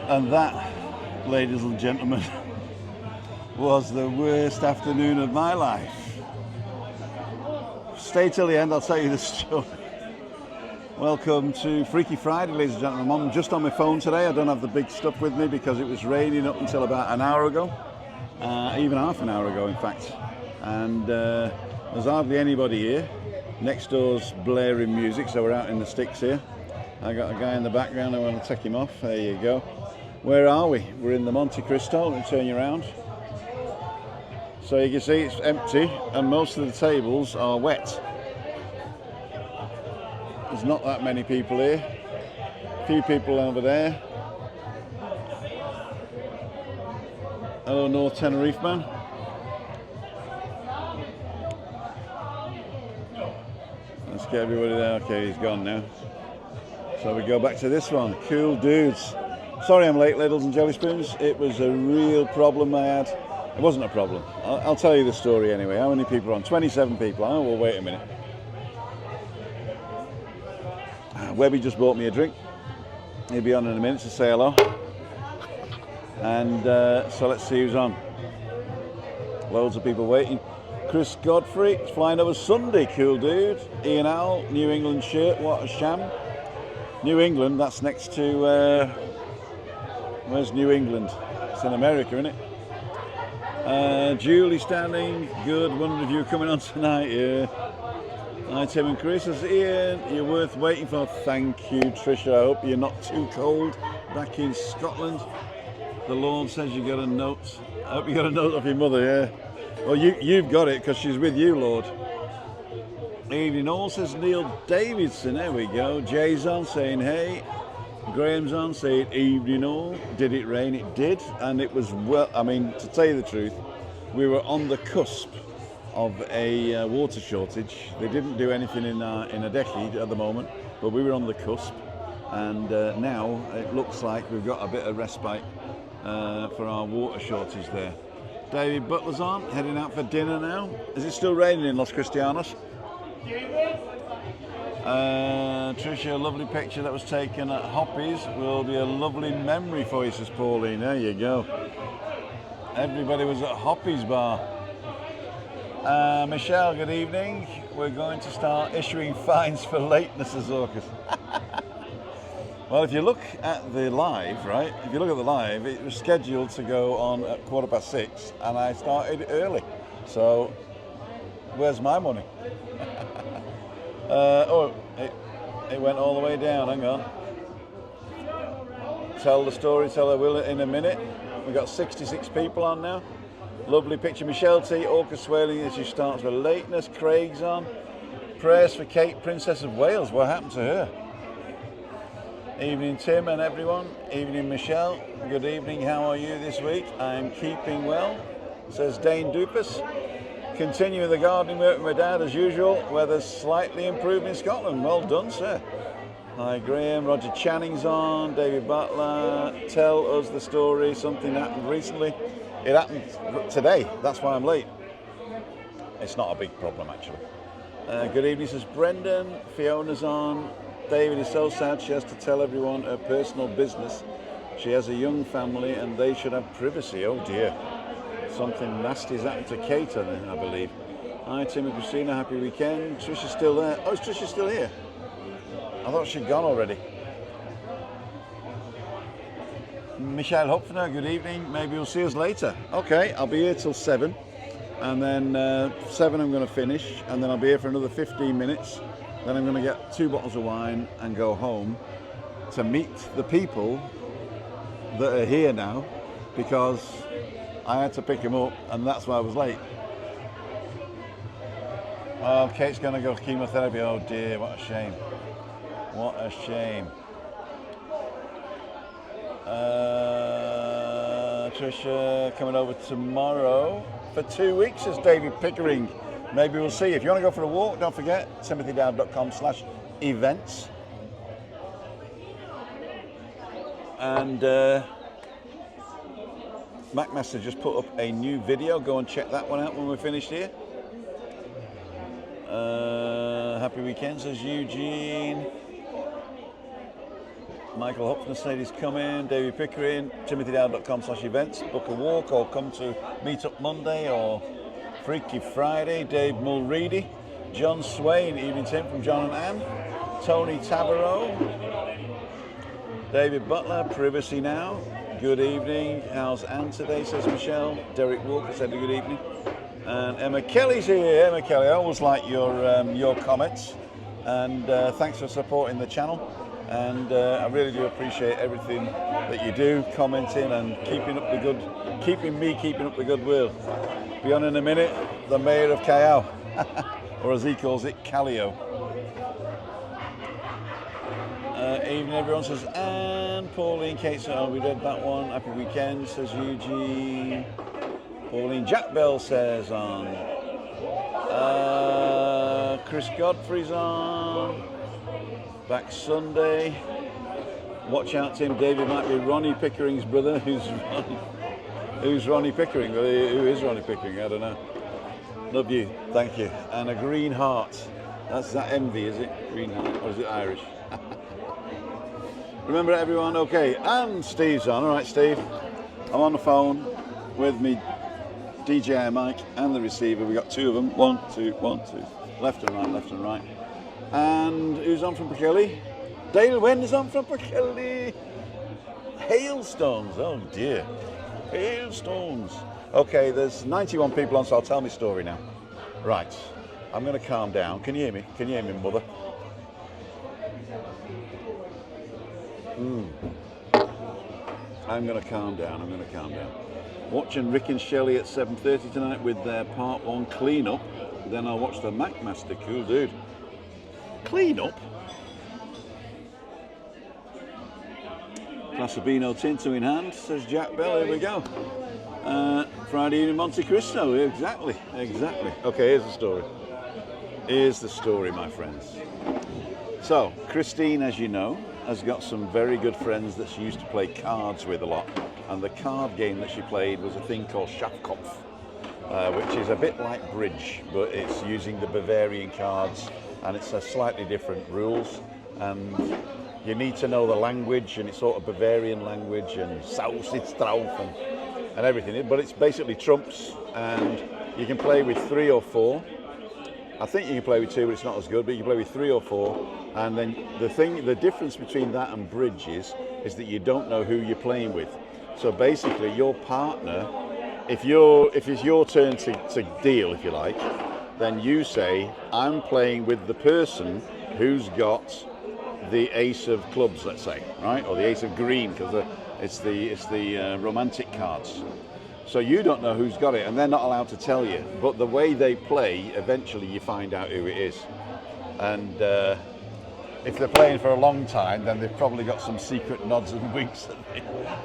And that, ladies and gentlemen, was the worst afternoon of my life. Stay till the end, I'll tell you the story. Welcome to Freaky Friday, ladies and gentlemen. I'm just on my phone today. I don't have the big stuff with me because it was raining up until about an hour ago. Even half an hour ago, in fact. And there's hardly anybody here. Next door's blaring music, so we're out in the sticks here. I got a guy in the background, I want to take him off. There you go. Where are we? We're in the Monte Cristo. Let me turn you around. So you can see it's empty and most of the tables are wet. There's not that many people here. A few people over there. Hello, North Tenerife man. Let's get everybody there. Okay, he's gone now. So we go back to this one. Cool dudes. Sorry I'm late, ladles and jelly spoons. It was a real problem I had. It wasn't a problem. I'll tell you the story anyway. How many people are on? 27 people. Oh, well, wait a minute. Webby just bought me a drink. He'll be on in a minute to say hello. And so let's see who's on. Loads of people waiting. Chris Godfrey is flying over Sunday. Cool dude. Ian Owl, New England shirt. What a sham. New England, that's next to... where's New England? It's in America, isn't it? Julie standing, good. Wonder if you're coming on tonight. Yeah. Hi Tim and Chris. Says Ian, you're worth waiting for. Thank you, Trisha. I hope you're not too cold back in Scotland. The Lord says you got a note. I hope you got a note off your mother. Yeah. Well, you've got it because she's with you, Lord. Evening all, says Neil Davidson. There we go. Jay's on saying hey. Graham's on saying evening all. Did it rain? It did, and it was well. I mean, to tell you the truth, we were on the cusp of a water shortage. They didn't do anything in a decade at the moment, but we were on the cusp, and now it looks like we've got a bit of respite for our water shortage there. David Butler's on, heading out for dinner now. Is it still raining in Los Cristianos? Tricia, a lovely picture that was taken at Hoppy's will be a lovely memory for you, says Pauline. There you go. Everybody was at Hoppy's bar. Michelle, good evening. We're going to start issuing fines for lateness, says Orcus. Well, if you look at the live, right? If you look at the live, it was scheduled to go on at 6:15, and I started early. So, where's my money? It went all the way down. Hang on. Tell the storyteller will in a minute. We've got 66 people on now. Lovely picture. Michelle T. Orca swailing as she starts with lateness. Craig's on. Prayers for Kate, Princess of Wales. What happened to her? Evening, Tim and everyone. Evening, Michelle. Good evening. How are you this week? I'm keeping well, says Dane Dupas. Continuing the gardening work with my dad as usual. Weather's slightly improved in Scotland. Well done, sir. Hi, Graham. Roger Channing's on. David Butler. Tell us the story. Something happened recently. It happened today. That's why I'm late. It's not a big problem, actually. Good evening, says Brendan. Fiona's on. David is so sad she has to tell everyone her personal business. She has a young family and they should have privacy. Oh, dear. Something nasty's happened to Kate, I believe. Hi, Tim and Christina. Happy weekend. Trisha's still there. Oh, is Trisha still here? I thought she'd gone already. Michelle Hopfner, good evening. Maybe you'll see us later. Okay, I'll be here till 7. And then 7 I'm going to finish. And then I'll be here for another 15 minutes. Then I'm going to get 2 bottles of wine and go home to meet the people that are here now, because I had to pick him up, and that's why I was late. Oh, Kate's going to go chemotherapy. Oh dear, what a shame. What a shame. Trisha coming over tomorrow for 2 weeks, says David Pickering. Maybe we'll see. If you want to go for a walk, don't forget, timothydowd.com/events. And MacMaster just put up a new video. Go and check that one out when we're finished here. Happy weekend, says Eugene. Michael Hopkins said he's coming. David Pickering, timothydow.com/events. Book a walk or come to Meet Up Monday or Freaky Friday. Dave Mulready. John Swain, evening Tim from John and Anne. Tony Tabarrow. David Butler, Privacy Now. Good evening. How's Anne today, says Michelle. Derek Walker said a good evening. And Emma Kelly's here. Emma Kelly, I always like your comments. And thanks for supporting the channel. And I really do appreciate everything that you do, commenting and keeping up the goodwill. Be on in a minute, the mayor of Callao, or as he calls it, Callao. Evening everyone, says Anne. Pauline, Kate, so we read that one. Happy weekend, says Eugene. Pauline, Jack Bell says on. Chris Godfrey's on. Back Sunday. Watch out, Tim. David might be Ronnie Pickering's brother. Who's Ronnie Pickering? Who is Ronnie Pickering? I don't know. Love you. Thank you. And a green heart. That's that envy, is it? Green heart. Or is it Irish? Remember everyone? Okay. And Steve's on. All right, Steve. I'm on the phone with me DJI mic and the receiver. We got two of them. 1, 2, 1, 2. Left and right, left and right. And who's on from Pickelly? Dale Wen is on from Pickelly. Hailstones, oh dear. Hailstones. Okay, there's 91 people on, so I'll tell my story now. Right, I'm going to calm down. Can you hear me? Can you hear me, mother? I'm going to calm down. Watching Rick and Shelley at 7:30 tonight with their part 1 clean-up. Then I'll watch the Mac Master. Cool, dude. Clean up. Glass of Beano Tinto in hand, says Jack Bell. Here we go. Friday evening Monte Cristo. Exactly. Okay, here's the story, my friends. So, Christine, as you know, has got some very good friends that she used to play cards with a lot. And the card game that she played was a thing called Schafkopf, which is a bit like bridge, but it's using the Bavarian cards. And it's a slightly different rules, and you need to know the language, and it's sort of Bavarian language and Sausitztrauf and everything. But it's basically trumps, and you can play with 3 or 4. I think you can play with 2, but it's not as good. But you can play with 3 or 4, and then the difference between that and bridge is that you don't know who you're playing with. So basically, your partner, if it's your turn to deal, if you like, then you say, I'm playing with the person who's got the ace of clubs, let's say, right? Or the ace of green, because it's the romantic cards. So you don't know who's got it, and they're not allowed to tell you. But the way they play, eventually you find out who it is. And if they're playing for a long time, then they've probably got some secret nods and winks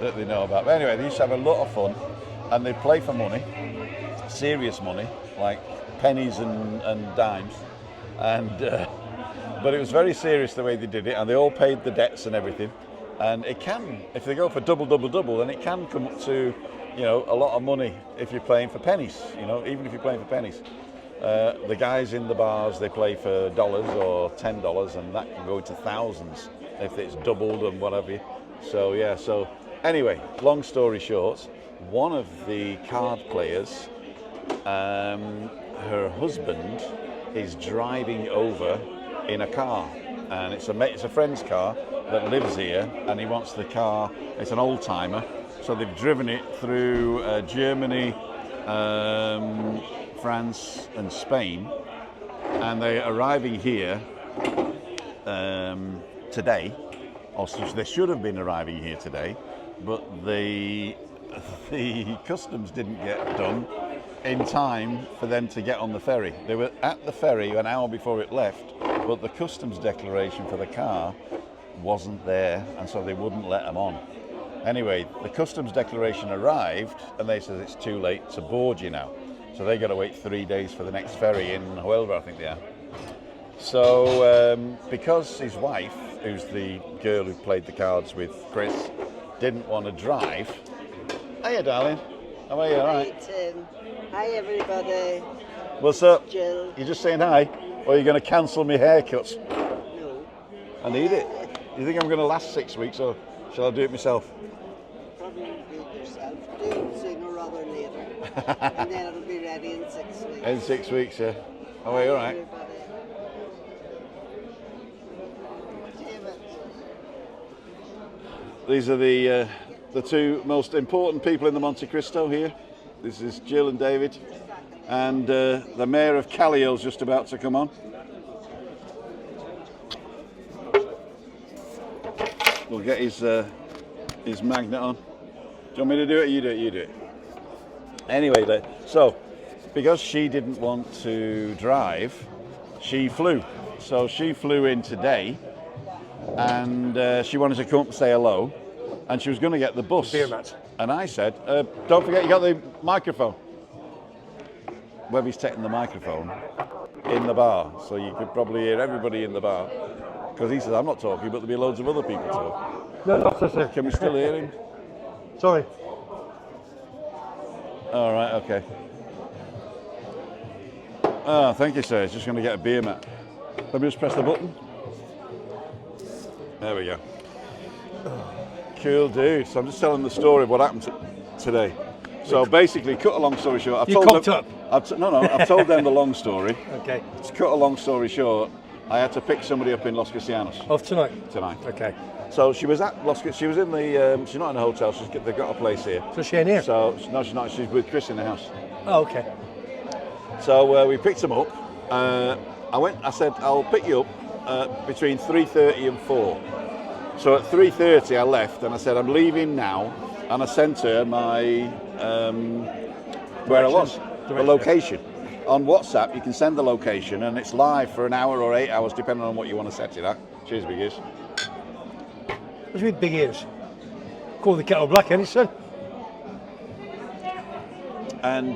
that they know about. But anyway, they used to have a lot of fun, and they play for money, serious money, like pennies and dimes, and but it was very serious the way they did it, and they all paid the debts and everything. And it can, if they go for double, then it can come up to, you know, a lot of money if you're playing for pennies. You know, even if you're playing for pennies, the guys in the bars, they play for dollars or $10, and that can go into thousands if it's doubled and whatever. So yeah. So anyway, long story short, one of the card players, her husband is driving over in a car, and it's a friend's car that lives here, and he wants the car. It's an old timer, so they've driven it through Germany, France and Spain, and they're arriving here today, or they should have been arriving here today, but the customs didn't get done in time for them to get on the ferry. They were at the ferry an hour before it left, but the customs declaration for the car wasn't there, and so they wouldn't let them on. Anyway, the customs declaration arrived, and they said it's too late to board you now. So they got to wait 3 days for the next ferry in Huelva, I think they are. So because his wife, who's the girl who played the cards with Chris, didn't want to drive. Hiya, darling. How are you? All right. Hi, Tim. Hi, everybody. What's up? Jill. You just saying hi, or are you going to cancel my haircut? No. I need it. You think I'm going to last 6 weeks, or shall I do it myself? Probably do it yourself. Do it sooner rather than later. And then it'll be ready in 6 weeks. In 6 weeks, yeah. Oh, wait, all right. Everybody. David. These are the two most important people in the Monte Cristo here. This is Jill and David, and the mayor of Callio's just about to come on. We'll get his magnet on. Do you want me to do it? You do it. You do it. Anyway, so because she didn't want to drive, she flew. So she flew in today, and she wanted to come up and say hello, and she was going to get the bus. Beer mat. And I said, don't forget you got the microphone. Webby's taking the microphone in the bar, so you could probably hear everybody in the bar. Because he says, I'm not talking, but there'll be loads of other people talking. No, that's it. Can we still hear him? Sorry. All right, okay. Oh, thank you, sir. He's just going to get a beer mat. Let me just press the button. There we go. Cool, dude. So I'm just telling the story of what happened today. So basically, cut a long story short, I've told them. I've told them the long story. Okay. To cut a long story short, I had to pick somebody up in Los Cristianos. Off tonight? Tonight. Okay. So she was at Los Cristianos. She was in the. She's not in a hotel. They've got a place here. So she in here? So no, she's not. She's with Chris in the house. Oh, okay. So we picked them up. I said, I'll pick you up between 3:30 and 4. So at 3:30 I left, and I said, I'm leaving now, and I sent her my where I was, the location. On WhatsApp, you can send the location, and it's live for an hour or 8 hours, depending on what you want to set it at. Cheers, big ears. What's with big ears? Call the kettle black, ain't it, son? And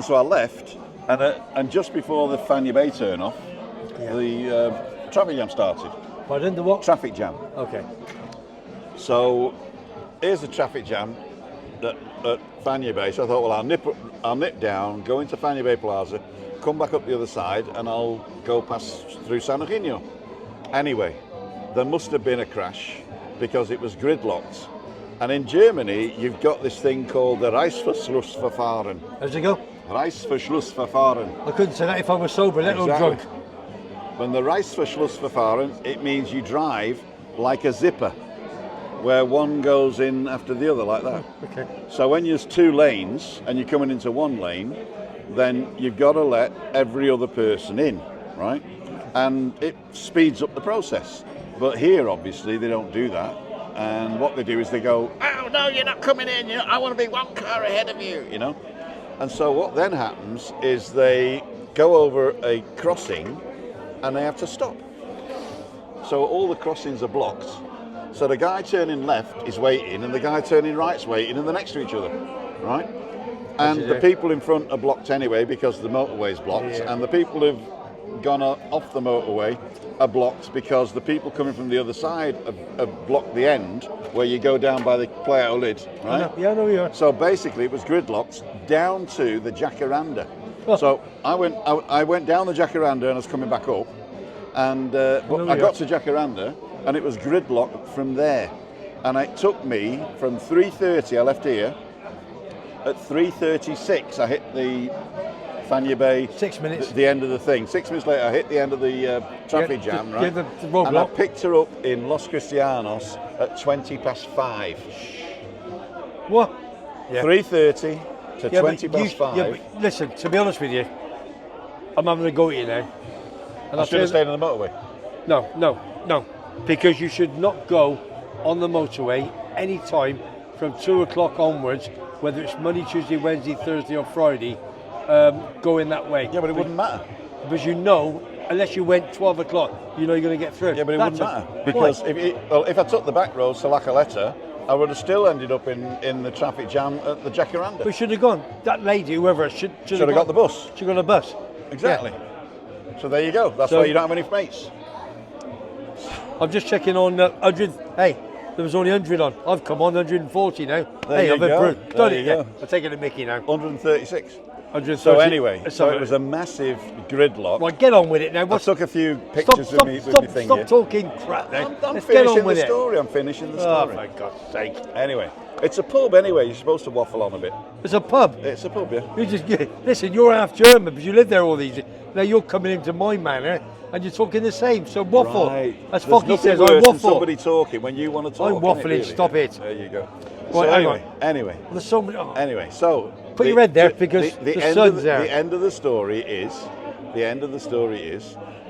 so I left, and just before the Fania Bay turn off, the traffic jam started. Pardon, the what? Traffic jam. Okay. So here's the traffic jam at Fania Bay. So I thought, well, I'll nip down, go into Fania Bay Plaza, come back up the other side, and I'll go past through San Eugenio. Anyway, there must have been a crash because it was gridlocked. And in Germany, you've got this thing called the Reißverschlussverfahren. How's it go? Reißverschlussverfahren. I couldn't say that if I was sober, let alone drunk. When the Reißverschlussverfahren, it means you drive like a zipper, where one goes in after the other like that. Okay. So when there's 2 lanes and you're coming into 1 lane, then you've got to let every other person in, right? And it speeds up the process. But here, obviously, they don't do that. And what they do is they go, oh, no, you're not coming in. I want to be 1 car ahead of you, you know? And so what then happens is they go over a crossing and they have to stop. So all the crossings are blocked. So the guy turning left is waiting, and the guy turning right's waiting, and they're next to each other, right? And the people in front are blocked anyway because the motorway's blocked, and the people who've gone off the motorway are blocked because the people coming from the other side have blocked the end where you go down by the Playa lid, right? I know you are. So basically, it was gridlocked down to the Jacaranda. Oh. So I went down the Jacaranda and I was coming back up, and I got to Jacaranda and it was gridlocked from there. And it took me from 3:30, I left here. At 3:36, I hit the Fania Bay. 6 minutes. The end of the thing. 6 minutes later, I hit the end of the traffic jam, right? The roadblock. And I picked her up in Los Cristianos at 5:20. What? Yeah. 3:30 to 5:20. Yeah, but listen, to be honest with you, I'm having a go at you now. And I should have stayed on the motorway. No. Because you should not go on the motorway any time from 2 o'clock onwards, whether it's Monday, Tuesday, Wednesday, Thursday or Friday, going that way. Yeah, but it wouldn't matter. Because you know, unless you went 12 o'clock, you know you're going to get through. Yeah, but it wouldn't matter. Because if I took the back roads to La Caleta, I would have still ended up in the traffic jam at the Jacaranda. We should have gone. That lady, whoever, should have got the bus. Should have got a bus. Exactly. Yeah. So there you go. That's why you don't have any mates. I'm just checking on 100. Hey, there was only 100 on. I've come on 140 now. There you I've go. improved. There you go. I'm taking a Mickey now. 136. 130. So anyway, Let's so have it was a massive gridlock. Right, get on with it now. I What's, took a few stop, pictures stop, with me stop, thing stop here. talking crap now. I'm Let's get on finishing with the it. story. I'm finishing the Oh, story. for God's sake. Anyway, it's a pub anyway. You're supposed to waffle on a bit. It's a pub. It's a pub, yeah. You just listen. You're half German because you live there all these. Now you're coming into my manor and you're talking the same. So waffle. Right. As There's Focky nothing says, I worse than waffle. somebody talking when you want to talk. I'm isn't it, waffling. really? Stop it. There you go. Right, So hang on. anyway. There's so many. Oh. Anyway, so Put your head there because the end sun's of there. The end of the story is,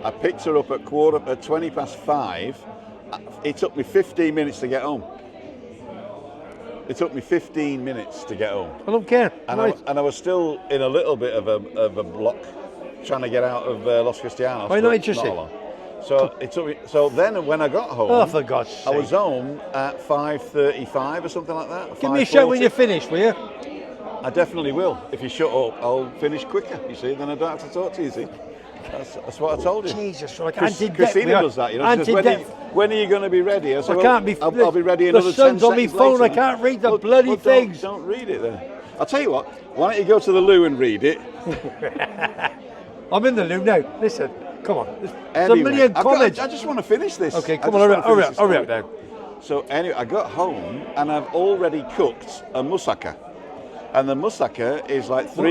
I picked her up at 5:20. It took me 15 minutes to get home. It took me 15 minutes to get home, I don't care. and, Right. I was still in a little bit of a block, trying to get out of Los Cristianos. Why not but interested? Not long. So it took me. So then, when I got home, Oh, for God's sake. I was home at 5:35 or something like that. Give me a shout when 5:40. you're finished, will you? I definitely will. If you shut up, I'll finish quicker. You see, then I don't have to talk to you. See, that's what I told you. Jesus, like Christina does that. You know, she says, when are you going to be ready? I said, I can't be. I'll be ready The another 10 sun's on my seconds phone. later. I can't read the bloody things. Don't read it then. I'll tell you what. Why don't you go to the loo and read it? I'm in the loo now. Listen, come on. There's a Anyway, million comments. I just want to finish this. Okay, I come just on, wanna hurry finish up this now. So anyway, I got home and I've already cooked a moussaka. And the moussaka is like 4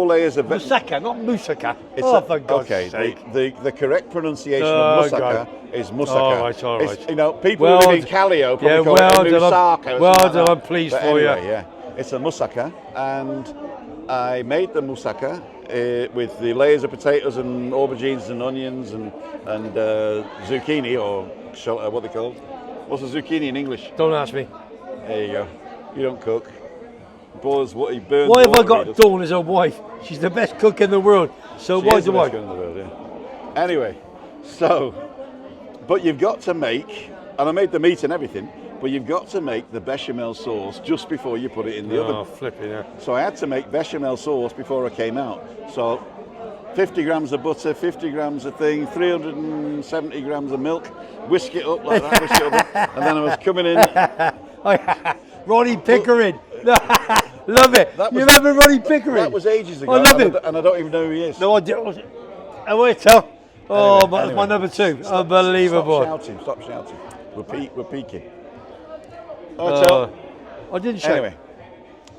layers of Moussaka, not moussaka. It's For God's okay. sake. The correct pronunciation Oh, of moussaka God. is moussaka. All right, all It's, right. you know, people Well who live in Callio probably yeah, call well it a done, moussaka. or well something like done, that. I'm pleased But for you. anyway, yeah, it's a moussaka, and I made the moussaka with the layers of potatoes and aubergines and onions and zucchini, or what they call. What's a zucchini in English? Don't ask me. There you go. You don't cook. Boils what he burns. Why have I water, he got does. Dawn as a wife? She's the best cook in the world. So She why is the do best I? cook in the world, yeah. Anyway, so, but you've got to make, and I made the meat and everything, but you've got to make the bechamel sauce just before you put it in the Oh, oven. flipping yeah. So I had to make bechamel sauce before I came out. So 50 grams of butter, 50 grams of thing, 370 grams of milk, whisk it up like that, whisk it up, and then I was coming in. Ronnie Pickering. Love it. That You was- remember Ronnie Pickering? That was ages ago. I love him. And I don't even know who he is. No idea. Oh, wait, tell. Oh, Anyway, that's my anyway. number 2. Unbelievable. Stop shouting. We're peaking. I didn't show. Anyway,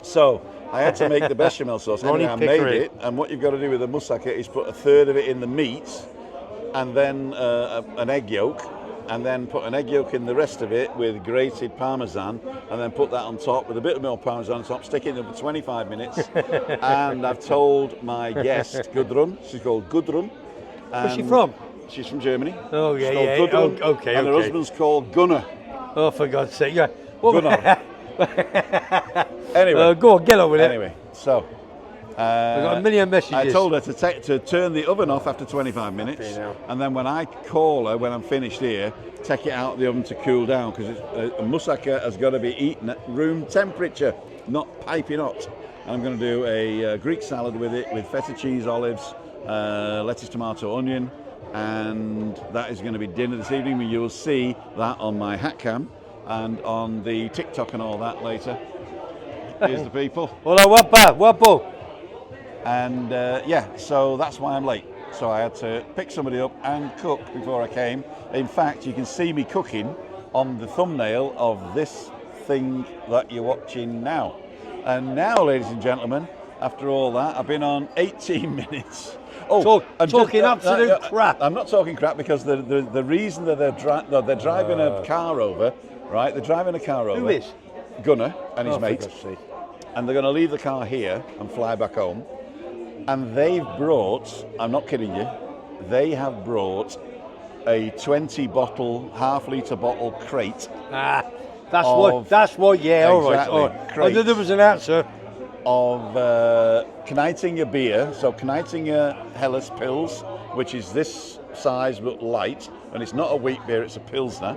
so I had to make the bechamel sauce. Ronnie Anyway, I made Pickering. it, and what you've got to do with the moussaka is put a third of it in the meat, and then an egg yolk, and then put an egg yolk in the rest of it with grated parmesan, and then put that on top with a bit of more parmesan on top, stick it in there for 25 minutes. And I've told my guest, Gudrun, she's called Gudrun. Where's she from? She's from Germany. Oh, yeah, She's called yeah. Gudrun, Okay, and her okay. husband's called Gunnar. Oh, for God's sake. Yeah. What Gunnar. Anyway. Go on, get on with it. Anyway, so I've got a million messages. I told her to turn the oven off after 25 minutes, Okay, now. and then when I call her when I'm finished here, take it out of the oven to cool down, because a moussaka has got to be eaten at room temperature, not piping hot. And I'm going to do a Greek salad with it, with feta cheese, olives, lettuce, tomato, onion, and that is going to be dinner this evening. You will see that on my hat cam and on the TikTok and all that later. Here's the people. Hola, guapo. And yeah, so that's why I'm late. So I had to pick somebody up and cook before I came. In fact, you can see me cooking on the thumbnail of this thing that you're watching now. And now, ladies and gentlemen, after all that, I've been on 18 minutes. Oh, and talking absolute crap. I'm not talking crap, because the reason that they're driving a car over, right? They're driving a car over. Who is? Gunnar and his Oh, for mate. God's sake. And they're going to leave the car here and fly back home. And they've brought, I'm not kidding you, they have brought a 20 bottle, half-litre bottle crate That's what, yeah, all right. Exactly, All right. I crate. knew there was an answer. of Knightinger beer. So Knightinger Helles Pils, which is this size but light, and it's not a wheat beer, it's a Pilsner.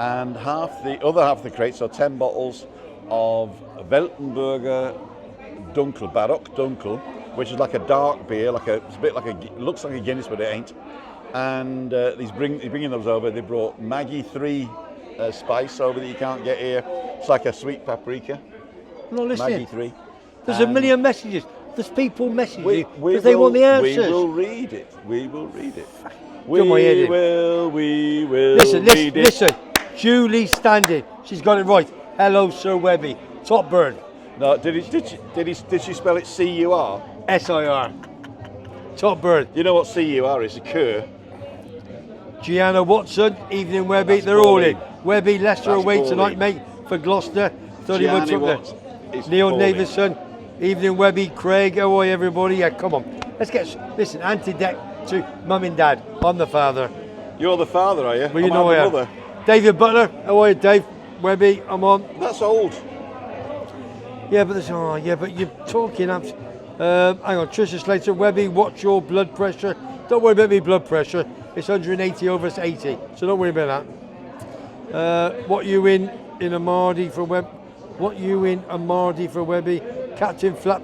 And the other half of the crate, so 10 bottles of Weltenburger Dunkel, Barock Dunkel, which is like a dark beer, it's a bit like looks like a Guinness, but it ain't. And he's bringing those over. They brought Maggi 3 spice over that you can't get here. It's like a sweet paprika. I'm not listening. Maggi 3. There's a million messages. there's people messaging We you because they want the answers. We will read it. We will read it. Got my head in. We will Listen, read it. listen. Julie's standing. She's got it right. Hello, Sir Webby. Top bird. No, did she spell it C-U-R? SIR. Top bird. You know what C-U-R is? A cur. Gianna Watson, evening Webby. That's They're all Pauline. in. Webby, Leicester That's away Pauline. tonight, mate, for Gloucester. 30 Gianni months up Watson there. is Neil Pauline. Davison, evening Webby. Craig, how are you, everybody? Yeah, come on. Let's get, listen, anti-deck to mum and dad. I'm the father. You're the father, are you? Well, you Am know I I the am. mother? David Butler, how are you, Dave? Webby, I'm on. That's old. Yeah, but there's, oh, yeah, but you're talking. Hang on, Trisha Slater, Webby, watch your blood pressure. Don't worry about me blood pressure. It's 180 over 80, so don't worry about that. What you in a Mardi for Web? What you in a Mardi for Webby? Captain Flap,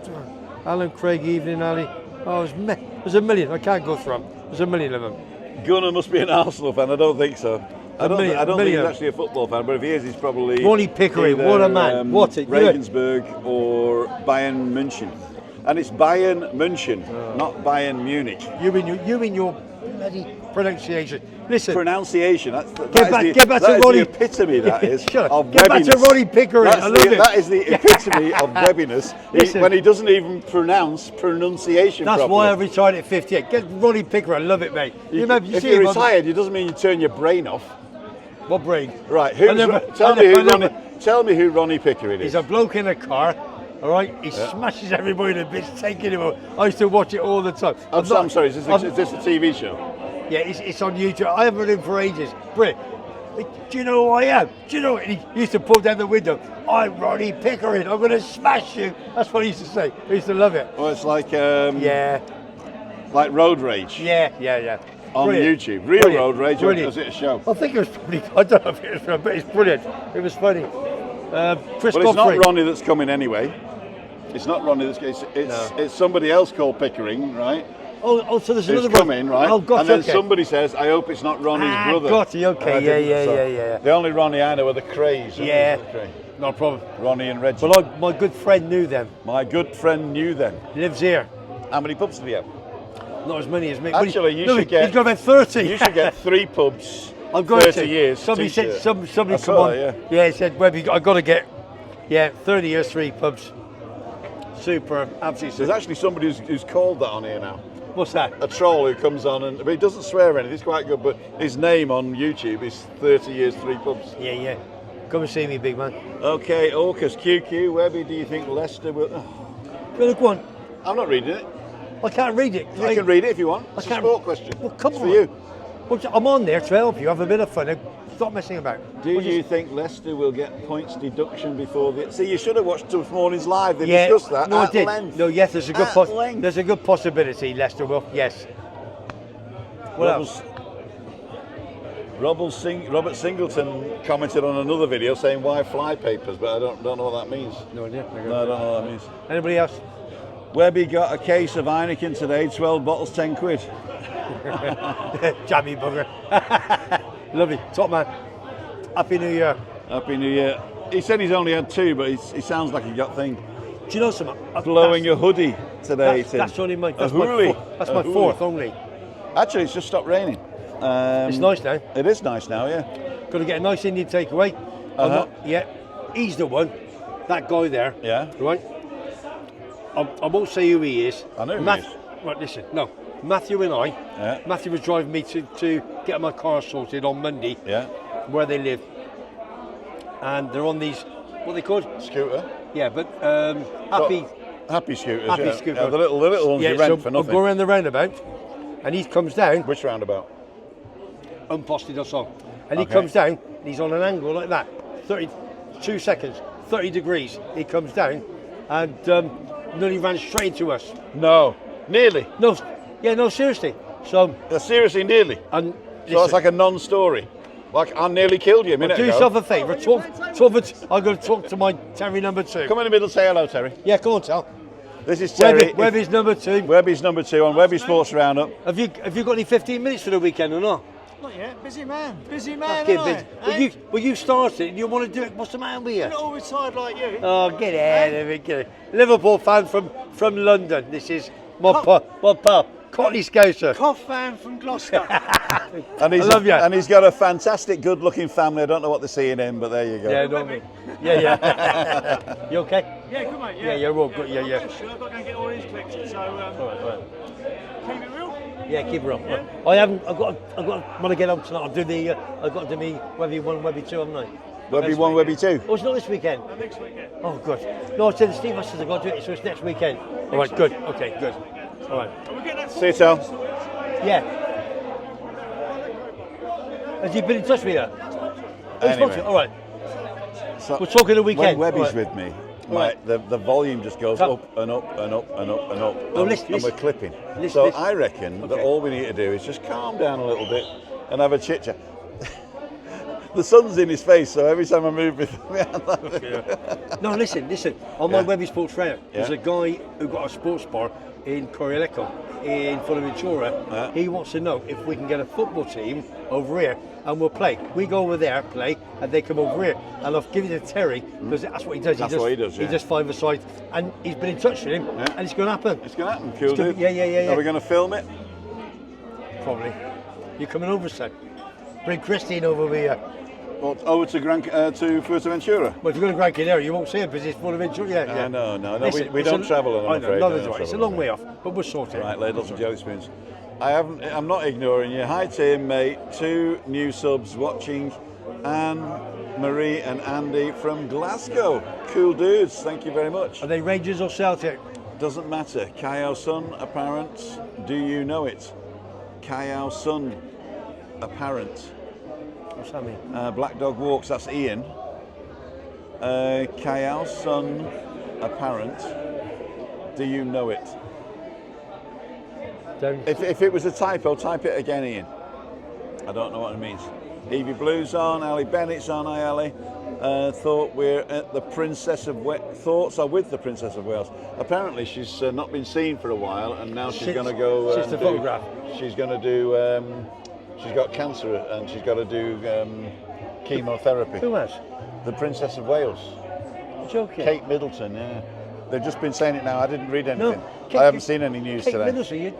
Alan Craig, evening Ali. Oh, there's a million. I can't go through them. There's a million of them. Gunnar must be an Arsenal fan. I don't think so. I don't think he's million. actually a football fan, but if he is, he's probably Ronnie Pickering, either, what a man. What a Regensburg or Bayern München. And it's Bayern München, not Bayern Munich. You in your bloody pronunciation. Listen. Pronunciation. Get back to Ronnie. The epitome. That is Shut up. of Get back to webbiness. Ronnie Pickering. I love it. That is the epitome of webbiness. Listen. When he doesn't even pronunciation That's properly. why I retired at 58. Get Ronnie Pickering. I love it, mate. You remember, you if see you're him on- retired, it doesn't mean you turn your brain off. What brain? Right. Tell me who Ronnie Pickering is. He's a bloke in a car. All right, he smashes everybody in a bitch, taking him out. I used to watch it all the time. I'm sorry, is this a TV show? Yeah, it's on YouTube. I haven't heard him for ages. Brit, do you know who I am? Do you know what? He used to pull down the window. I'm Ronnie Pickering. I'm going to smash you. That's what he used to say. I used to love it. Well, it's like Yeah, like Road Rage yeah. on Brilliant. YouTube. Real Brilliant. Road Rage, or Brilliant. is it a show? I think it was probably, I don't know if it was, but it's brilliant. It was funny. Chris Well, it's Godfrey. not Ronnie that's coming anyway. It's not Ronnie that's it's somebody else called Pickering, right? Oh, so there's Who's another coming, right? Oh, gotcha, and then okay. somebody says, I hope it's not Ronnie's brother. Gotcha, okay, And I didn't, yeah. The only Ronnie I know are the Crays. Yeah, no problem. Ronnie and Reggie. Well, my good friend knew them. My good friend knew them. He lives here. How many pubs do you have? Not as many as me. Actually, you should get. He's got about 30. You should get 3 pubs. I've got 30 to. years. Somebody t-shirt. said, somebody I come saw on. that, Yeah, he said, Webby, I've got to get, 30 years, 3 pubs. Super, absolutely. There's actually somebody who's called that on here now. What's that? A troll who comes on but he doesn't swear anything. He's quite good, but his name on YouTube is 30 years, 3 pubs. Yeah. Come and see me, big man. Okay, Orcus, QQ, Webby, do you think Leicester will? Well, go on. I'm not reading it. I can't read it. You can read it if you want. It's a can't- sport question. Well, come it's on. for you. Well, I'm on there to help you. Have a bit of fun. Now, stop messing about. Do you think Leicester will get points deduction before the? See, you should have watched this morning's live. They Yeah, discussed that no, at I did. length. No, yes, there's a good At length. there's a good possibility Leicester will. Yes. What else? Robert Singleton commented on another video saying why fly papers, but I don't know what that means. No idea. No, I don't know what that means. Anybody else? Webby got a case of Heineken today, 12 bottles, 10 quid. Jammy bugger. Lovely. Top man. Happy New Year. Happy New Year. He said he's only had 2, but he sounds like he got thing. Do you know something? Blowing a hoodie today, Tim. That's only my. That's A my, hoolie. that's A my hoolie. 4th only. Actually, it's just stopped raining. It's nice now. It is nice now, yeah. Got to get a nice Indian takeaway. Yeah, he's the one. That guy there. Yeah. Right. I won't say who he is. I know who he is. Right, listen. No, Matthew and I. Yeah. Matthew was driving me to get my car sorted on Monday. Yeah. Where they live. And they're on these. What are they called? Scooter. Yeah, but happy. Happy scooters. Happy yeah. scooter. Yeah, the little ones you rent for I'll nothing. go around the roundabout, and he comes down. Which roundabout? Unposted or so. And he Okay. comes down, and he's on an angle like that. 32 seconds, 30 degrees. He comes down, and nearly ran straight into us. No. Nearly. No, seriously. So, Seriously, nearly. and So it's like a non-story. Like I nearly killed you a minute do ago. yourself a favour. I'm going to talk to my Terry number 2. Come in the middle, say hello, Terry. Yeah, come on, Tal. This is Terry. Webby's number 2. Webby's number 2 on Webby Sports Roundup. Have you got any 15 minutes for the weekend or not? Not yet. Busy man. Busy man. Get aren't busy. I? Well, you started and you want to do it. What's the matter with you? Not all retired like you. Oh, get out of it. Get it. Liverpool fan from London. This is my pal, Cockney Scouser. Cough fan from Gloucester. And he's I love you. And he's got a fantastic, good-looking family. I don't know what they're seeing in, but there you go. Yeah, don't me. Yeah. You okay? Yeah, good mate. Yeah, you're all good. Yeah. I've got to go and get all these collected. So All right. keep it real. Yeah, keep her on. Yeah. I haven't. I've got. When I get home tonight, I'll do the. I've got to do me Webby 1, Webby 2, haven't I? Webby 1, Webby 2. Oh, it's not this weekend. Next weekend. Oh, good. No, I said to Steve, I said I've got to do it, so it's next weekend. All right, good. Okay, good. All right. And we'll get that See you, Tom. Yeah. Has he been in touch with you? Anyway. All right. So We're talking the weekend. When Webby's Right. with me, Right. the volume just goes Come. up and up and up and up and up, Oh, and, listen, and we're listen. clipping. Listen, So listen. I reckon that Okay. all we need to do is just calm down a little bit and have a chit chat. The sun's in his face, so every time I move my hand like this. No, listen. On my Yeah. Webby Sports Trainer, there's Yeah. a guy who got a sports bar in Corrieleco in Funaventura. Yeah. He wants to know if we can get a football team over here and we'll play. We go over there, play, and they come over here. And I've given it to Terry because that's what he does. That's what he does, He yeah. does 5-a-side, and he's been in touch with him, Yeah. and it's going to happen. It's going to happen, cool, It's gonna- dude. yeah. Are we going to film it? Probably. You're coming over, son. Bring Christine over with you. Well, over to to Fuerteventura? Well, if you're going to Gran Canaria, you won't see it because it's Funaventura. Yeah. No. Listen, we it's don't travel on, I I'm know, afraid. neither We do don't I. It's a travel long on. way off, but we'll sort it. Right, ladles and jelly spoons. I'm not ignoring you. Hi, Tim, mate. 2 new subs watching. Anne, Marie, and Andy from Glasgow. Cool dudes. Thank you very much. Are they Rangers or Celtic? Doesn't matter. Kyle Sun apparent. Do you know it? Kyle Sun apparent. What's that mean? Black Dog Walks. That's Ian. Kyle Sun apparent. Do you know it? Don't. If it was a typo, type it again, Ian. I don't know what it means. Evie Blue's on, Ali Bennett's on. Hi, Ali. Thought we're at the Princess of Thoughts are with the Princess of Wales. Apparently, she's not been seen for a while, and now she's Since- going to go. since the photograph. She's going to do. She's got cancer, and she's got to do chemotherapy. Who has? The Princess of Wales, You're joking. Kate Middleton. Yeah, they've just been saying it now. I didn't read anything. Kate- I haven't seen any news Kate today. Middleton,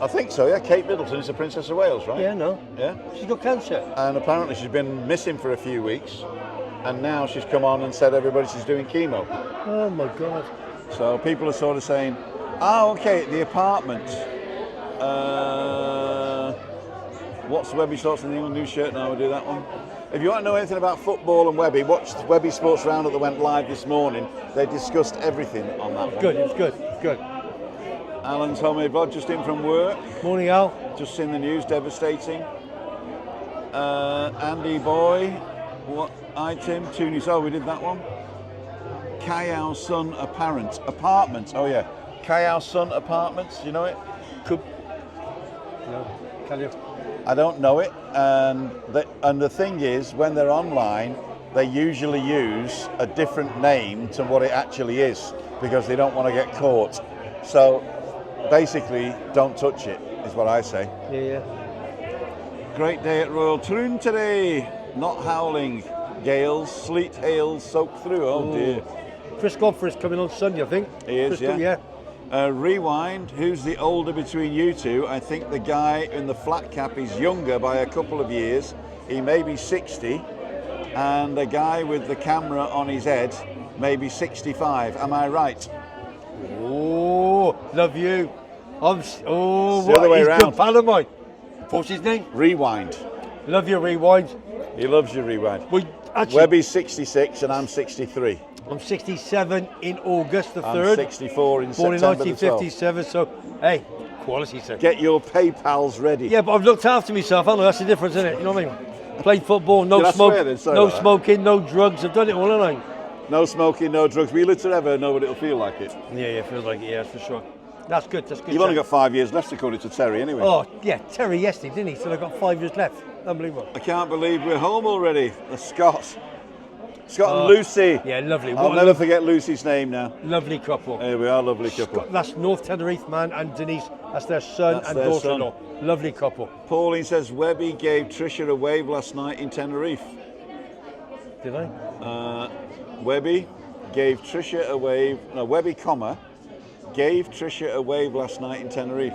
I think so. Yeah, Kate Middleton is the Princess of Wales, right? yeah, no. Yeah. She's got cancer. And apparently she's been missing for a few weeks, and now she's come on and said everybody she's doing chemo. Oh my God. So people are sort of saying, okay, the apartment. What's Webby Sports in the new shirt? Now we'll do that one. If you want to know anything about football and Webby, watch the Webby Sports Roundup that went live this morning. They discussed everything on that one. Good, it was good. Good. Alan's homemade vlog just in from work. Morning, Al. Just seen the news, devastating. Andy Boy, what item? 2 news. Oh, we did that one. Kayao Sun Apartments. Oh yeah, Kayao Sun Apartments. You know it? No. Can you? I don't know it. And the thing is, when they're online, they usually use a different name to what it actually is because they don't want to get caught. So basically, don't touch it, is what I say. Yeah. Great day at Royal Troon today. Not howling. Gales, sleet, hail, soak through. Oh dear. Chris Godfrey's coming on Sunday, I think. He is, Crystal, yeah. Rewind. Who's the older between you two? I think the guy in the flat cap is younger by a couple of years. He may be 60. And the guy with the camera on his head may be 65. Am I right? Oh, love you. It's the other way he's around. good pal of mine. What's his name? Rewind. Love you, Rewind. He loves you, Rewind. We actually, Webby's 66 and I'm 63. I'm 67 in August the I'm 3rd. 64 in Born in September the 12th. 1957, so hey, quality, sir. Get your PayPals ready. Yeah, but I've looked after myself, haven't I? That's the difference, isn't it? You know what I mean? Played football, no Did I smoke, swear then? Sorry no about that. smoking, no drugs. I've done it all, haven't I? No smoking, no drugs. Will you ever know what it'll feel like it? Yeah, feels like it, yeah, for sure. That's good, that's good. You've only sir. got 5 years left according to Terry anyway. Oh, yeah, Terry yesterday, didn't he? So I've got 5 years left. Unbelievable. I can't believe we're home already. The Scott. Scott and Lucy. Yeah, lovely. I'll What a never forget Lucy's name now. lovely couple. Here we are, lovely couple. That's North Tenerife man and Denise. That's their son That's and their daughter-in-law. Lovely couple. Pauline says Webby gave Trisha a wave last night in Tenerife. Did I? Webby gave Trisha a wave. No, Webby, gave Trisha a wave last night in Tenerife.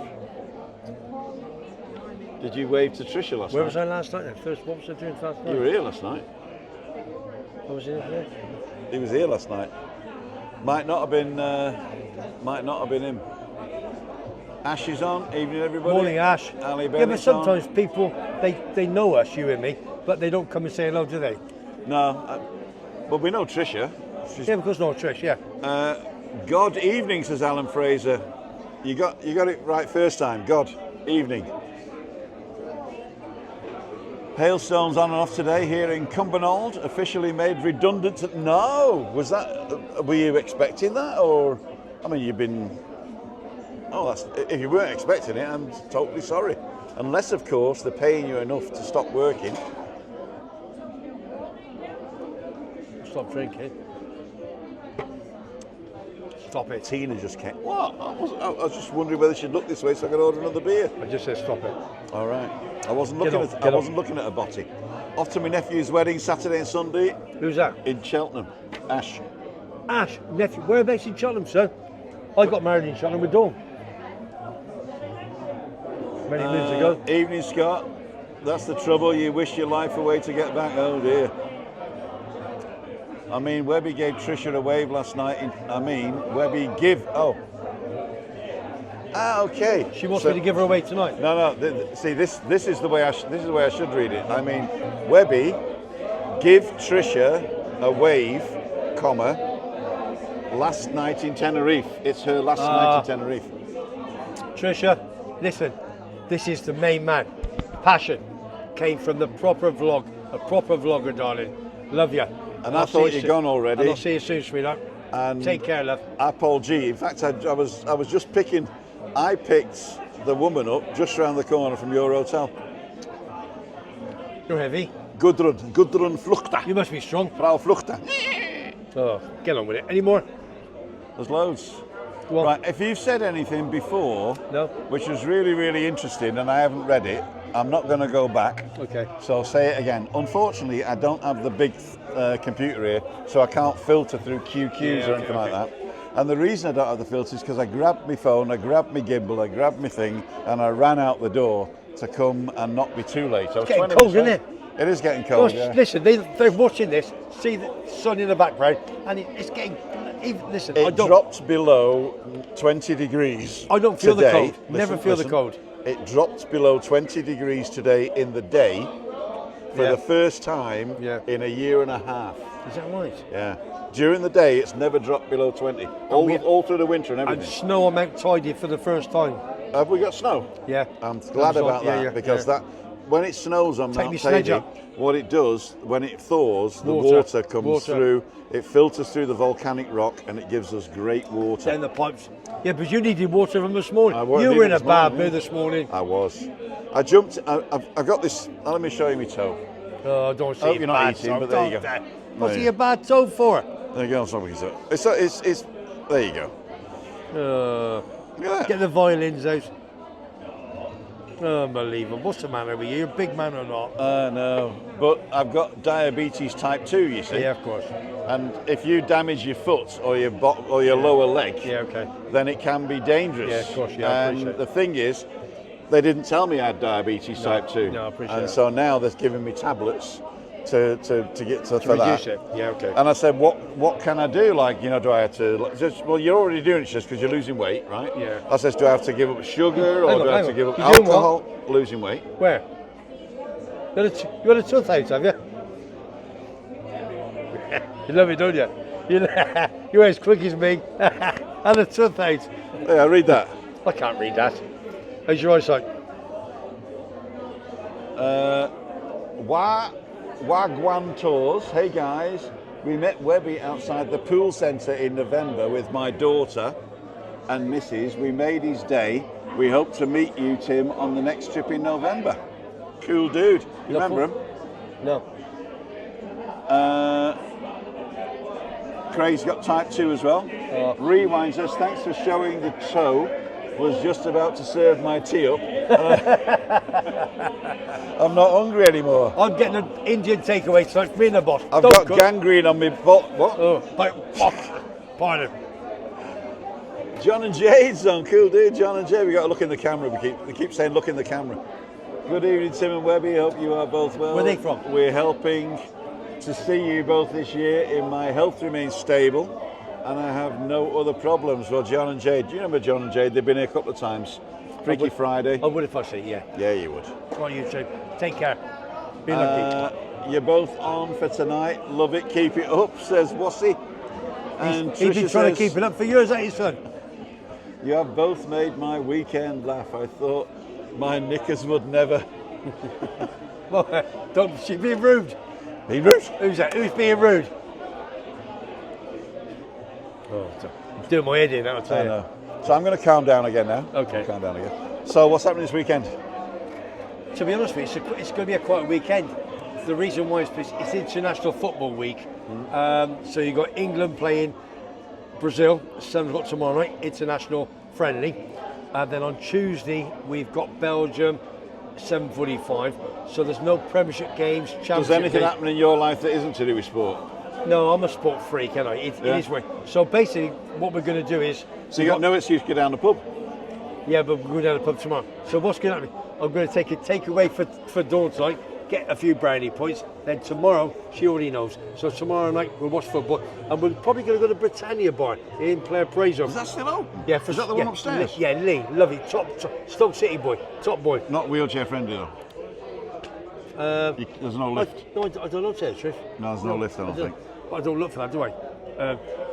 Did you wave to Trisha last Where night? was I last night then? First, what was I doing last night? You were here last night. What was it there? He was here last night. Might not have been him. Ash is on. Evening, everybody. Morning, Ash. Ali Yeah, but Bennett's on. sometimes people, they know us, you and me, but they don't come and say hello, do they? No, but we know Trisha. She's, Yeah, because no, Trish, yeah. God evening, says Alan Fraser. You got it right first time. God evening. Hailstones on and off today here in Cumbernauld, officially made redundant. No, was that? Were you expecting that, or? I mean, you've been. Oh, that's. If you weren't expecting it, I'm totally sorry. Unless, of course, they're paying you enough to stop working. Stop drinking. Stop it. Tina just came. What? I was just wondering whether she'd look this way so I could order another beer. I just said stop it. All right. I wasn't Get looking off, at. get I wasn't looking at a botty. Off to my nephew's wedding Saturday and Sunday Who's that? in Cheltenham. Ash. Ash, nephew. Whereabouts in Cheltenham, son? I got married in Cheltenham with Dawn. Many moons ago. Evening, Scott. That's the trouble. You wish your life away to get back. Oh dear. I mean, Webby gave Trisha a wave last night. Webby give. Oh. Ah, okay. She wants me to give her away tonight. No. See, this is the way I should read it. I mean, Webby give Trisha a wave, last night in Tenerife. It's her last night in Tenerife. Trisha, listen. This is the main man. Passion came from the proper vlog. A proper vlogger, darling. Love you. And I thought you'd gone already. And I'll see you soon, sweetheart. And take care, love. Apple G. In fact, I was just picking. I picked the woman up just round the corner from your hotel. You're heavy. Gudrun Fluchta. You must be strong. Frau Fluchta. Oh, get on with it. Any more? There's loads. Go on. Right, if you've said anything before, No. which was really, really interesting, and I haven't read it, I'm not going to go back. Okay. So say it again. Unfortunately, I don't have the big computer here, so I can't filter through QQs or anything like that. And the reason I don't have the filter is because I grabbed my phone, I grabbed my gimbal, I grabbed my thing, and I ran out the door to come and not be too late. It's getting cold, isn't it? It is getting cold, yeah. Listen, they're watching this, see the sun in the background, and it's getting. Even, listen, It dropped below 20 degrees. I don't feel today. the cold. Never feel the cold. It dropped below 20 degrees today in the day for the first time in a year and a half. Is that right? Yeah. During the day, it's never dropped below 20. All through the winter and everything. And snow on Mount Tidy for the first time. Have we got snow? Yeah. I'm glad about that because that when it snows on Mount Tidy, what it does when it thaws, the water comes through. It filters through the volcanic rock and it gives us great water. Down the pipes. Yeah, but you needed water from this morning. You were in a bad mood this morning. I was. I jumped. I've got this. Let me show you my toe. Oh, don't see I hope you're not eating, but there you go. What's he a bad toe for? There you go. It's there you go. Look at that. Get the violins out. Unbelievable. What's the matter with you? You're a big man or not? No, but I've got diabetes type 2, you see. Yeah, of course. And if you damage your foot or your lower leg, then it can be dangerous. Yeah, of course. Yeah, and the thing is, they didn't tell me I had diabetes type 2. No, I appreciate and that. so now they're giving me tablets to get for reduce that. it. Yeah, okay. And I said, what can I do? Like, do I have to just? Well, you're already doing it just because you're losing weight, right? Yeah. I said, do I have to give up sugar or do I have to give up You're doing alcohol? Losing weight. Where? You had a tooth out, have you? You love it, don't you? You're as quick as me. And a tooth out. Yeah, read that. I can't read that. How's your eyesight? Wagwan Tours. Hey guys, we met Webby outside the pool centre in November with my daughter and Mrs. We made his day. We hope to meet you, Tim, on the next trip in November. Cool dude. You remember him? No. Craig's got type 2 as well. Rewind says, thanks for showing the toe. Was just about to serve my tea up. I'm not hungry anymore. I'm getting an Indian takeaway, so it's me and the boss. I've got gangrene on me butt. What? Oh, pardon. John and Jade's on. Cool dude, John and Jade. We got to look in the camera. We keep saying look in the camera. Good evening, Tim and Webby. Hope you are both well. Where are they from? We're helping to see you both this year. In my health remains stable. And I have no other problems. Well, John and Jade, do you remember John and Jade? They've been here a couple of times. Freaky Friday. I would if I say, yeah. Yeah, you would. Come on, you two. Take care. Be lucky. You're both on for tonight. Love it. Keep it up, says Wassy. And He's been trying to keep it up for years, ain't he, son? You have both made my weekend laugh. I thought my knickers would never. Well, don't. She's being rude. Being rude? Who's that? Who's being rude? Oh, I'm doing my head in, I'll tell I you. know. So I'm going to calm down again now. Okay. Calm down again. So what's happening this weekend? To be honest with you, it's going to be a quiet weekend. The reason why is because it's International Football Week. So you've got England playing Brazil, 7 o'clock tomorrow night, international friendly. And then on Tuesday, we've got Belgium, 7:45. So there's no Premiership games, Championship Does anything games. happen in your life that isn't to do with sport? No, I'm a sport freak, and it is weird. So basically, what we're going to do is... So you got no excuse to go down the pub? Yeah, but we're going down the pub tomorrow. So what's going to happen? I'm going to take a takeaway for Dawn tonight, get a few brownie points. Then tomorrow, she already knows. So tomorrow night, we'll watch football. And we're probably going to go to Britannia Bar in Player Praise. Is that still open? Yeah. Is that the one upstairs? Yeah, Lee, lovely. Top Stoke City boy. Top boy. Not wheelchair friendly though? There's no lift? No, I don't know, to tell you the truth. No, there's no lift, I don't think. I don't look for that, do I?